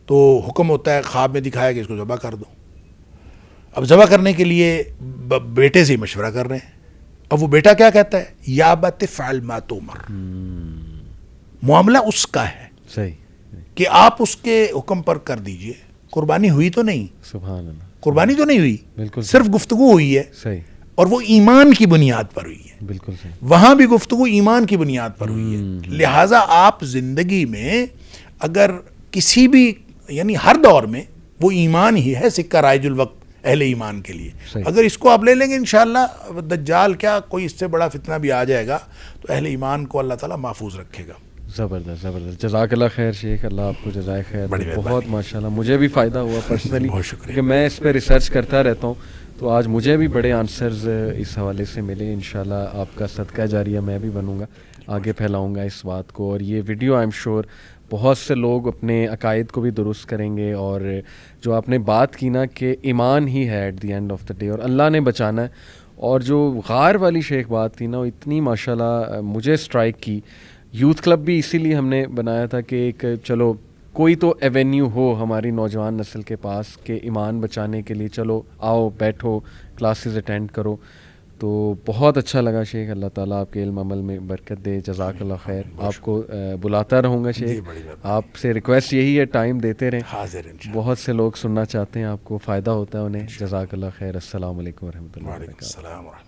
تو حکم ہوتا ہے, خواب میں دکھایا کہ اس کو ذبح کر دو. اب ذبح کرنے کے لیے بیٹے سے مشورہ کر رہے ہیں. اب وہ بیٹا کیا کہتا ہے, یا ابت فعل ما تؤمر. معاملہ اس کا ہے صحیح کہ آپ اس کے حکم پر کر دیجئے. قربانی ہوئی تو نہیں, سبحان اللہ, قربانی تو نہیں ہوئی, بالکل صرف گفتگو ہوئی ہے. صحیح, اور وہ ایمان کی بنیاد پر ہوئی ہے. بالکل صحیح. وہاں بھی گفتگو ایمان کی بنیاد پر ہوئی ہے. لہٰذا آپ زندگی میں اگر کسی بھی, یعنی ہر دور میں وہ ایمان ہی ہے سکہ رائج الوقت اہل ایمان کے لیے. اگر اس کو آپ لے لیں گے انشاءاللہ, دجال کیا کوئی اس سے بڑا فتنہ بھی آ جائے گا تو اہل ایمان کو اللہ تعالیٰ محفوظ رکھے گا. زبردست زبردست, جزاک اللہ خیر شیخ, اللہ آپ کو جزائے خیر. بہت ماشاءاللہ, مجھے بھی فائدہ ہوا پرسنلی, کیونکہ میں اس پہ ریسرچ کرتا رہتا ہوں, تو آج مجھے بھی بڑے آنسرز اس حوالے سے ملے. انشاءاللہ آپ کا صدقہ جاریہ میں بھی بنوں گا, آگے پھیلاؤں گا اس بات کو. اور یہ ویڈیو آئی ایم شیور بہت سے لوگ اپنے عقائد کو بھی درست کریں گے. اور جو آپ نے بات کی نا کہ ایمان ہی ہے at the end of the day, اور اللہ نے بچانا ہے. اور جو غار والی شیخ بات تھی نا, وہ اتنی ماشاءاللہ مجھے اسٹرائک کی. یوتھ کلب بھی اسی لیے ہم نے بنایا تھا کہ ایک چلو کوئی تو ایونیو ہو ہماری نوجوان نسل کے پاس کہ ایمان بچانے کے لیے چلو آؤ بیٹھو کلاسز اٹینڈ کرو. تو بہت اچھا لگا شیخ, اللہ تعالیٰ آپ کے علم عمل میں برکت دے, جزاک اللہ خیر. آپ کو بلاتا رہوں گا شیخ, آپ سے ریکویسٹ یہی ہے ٹائم دیتے رہیں, حاضر. بہت سے لوگ سننا چاہتے ہیں, آپ کو فائدہ ہوتا ہے انہیں. جزاک اللہ خیر. السلام علیکم ورحمۃ اللہ وبرکاتہ. السلام.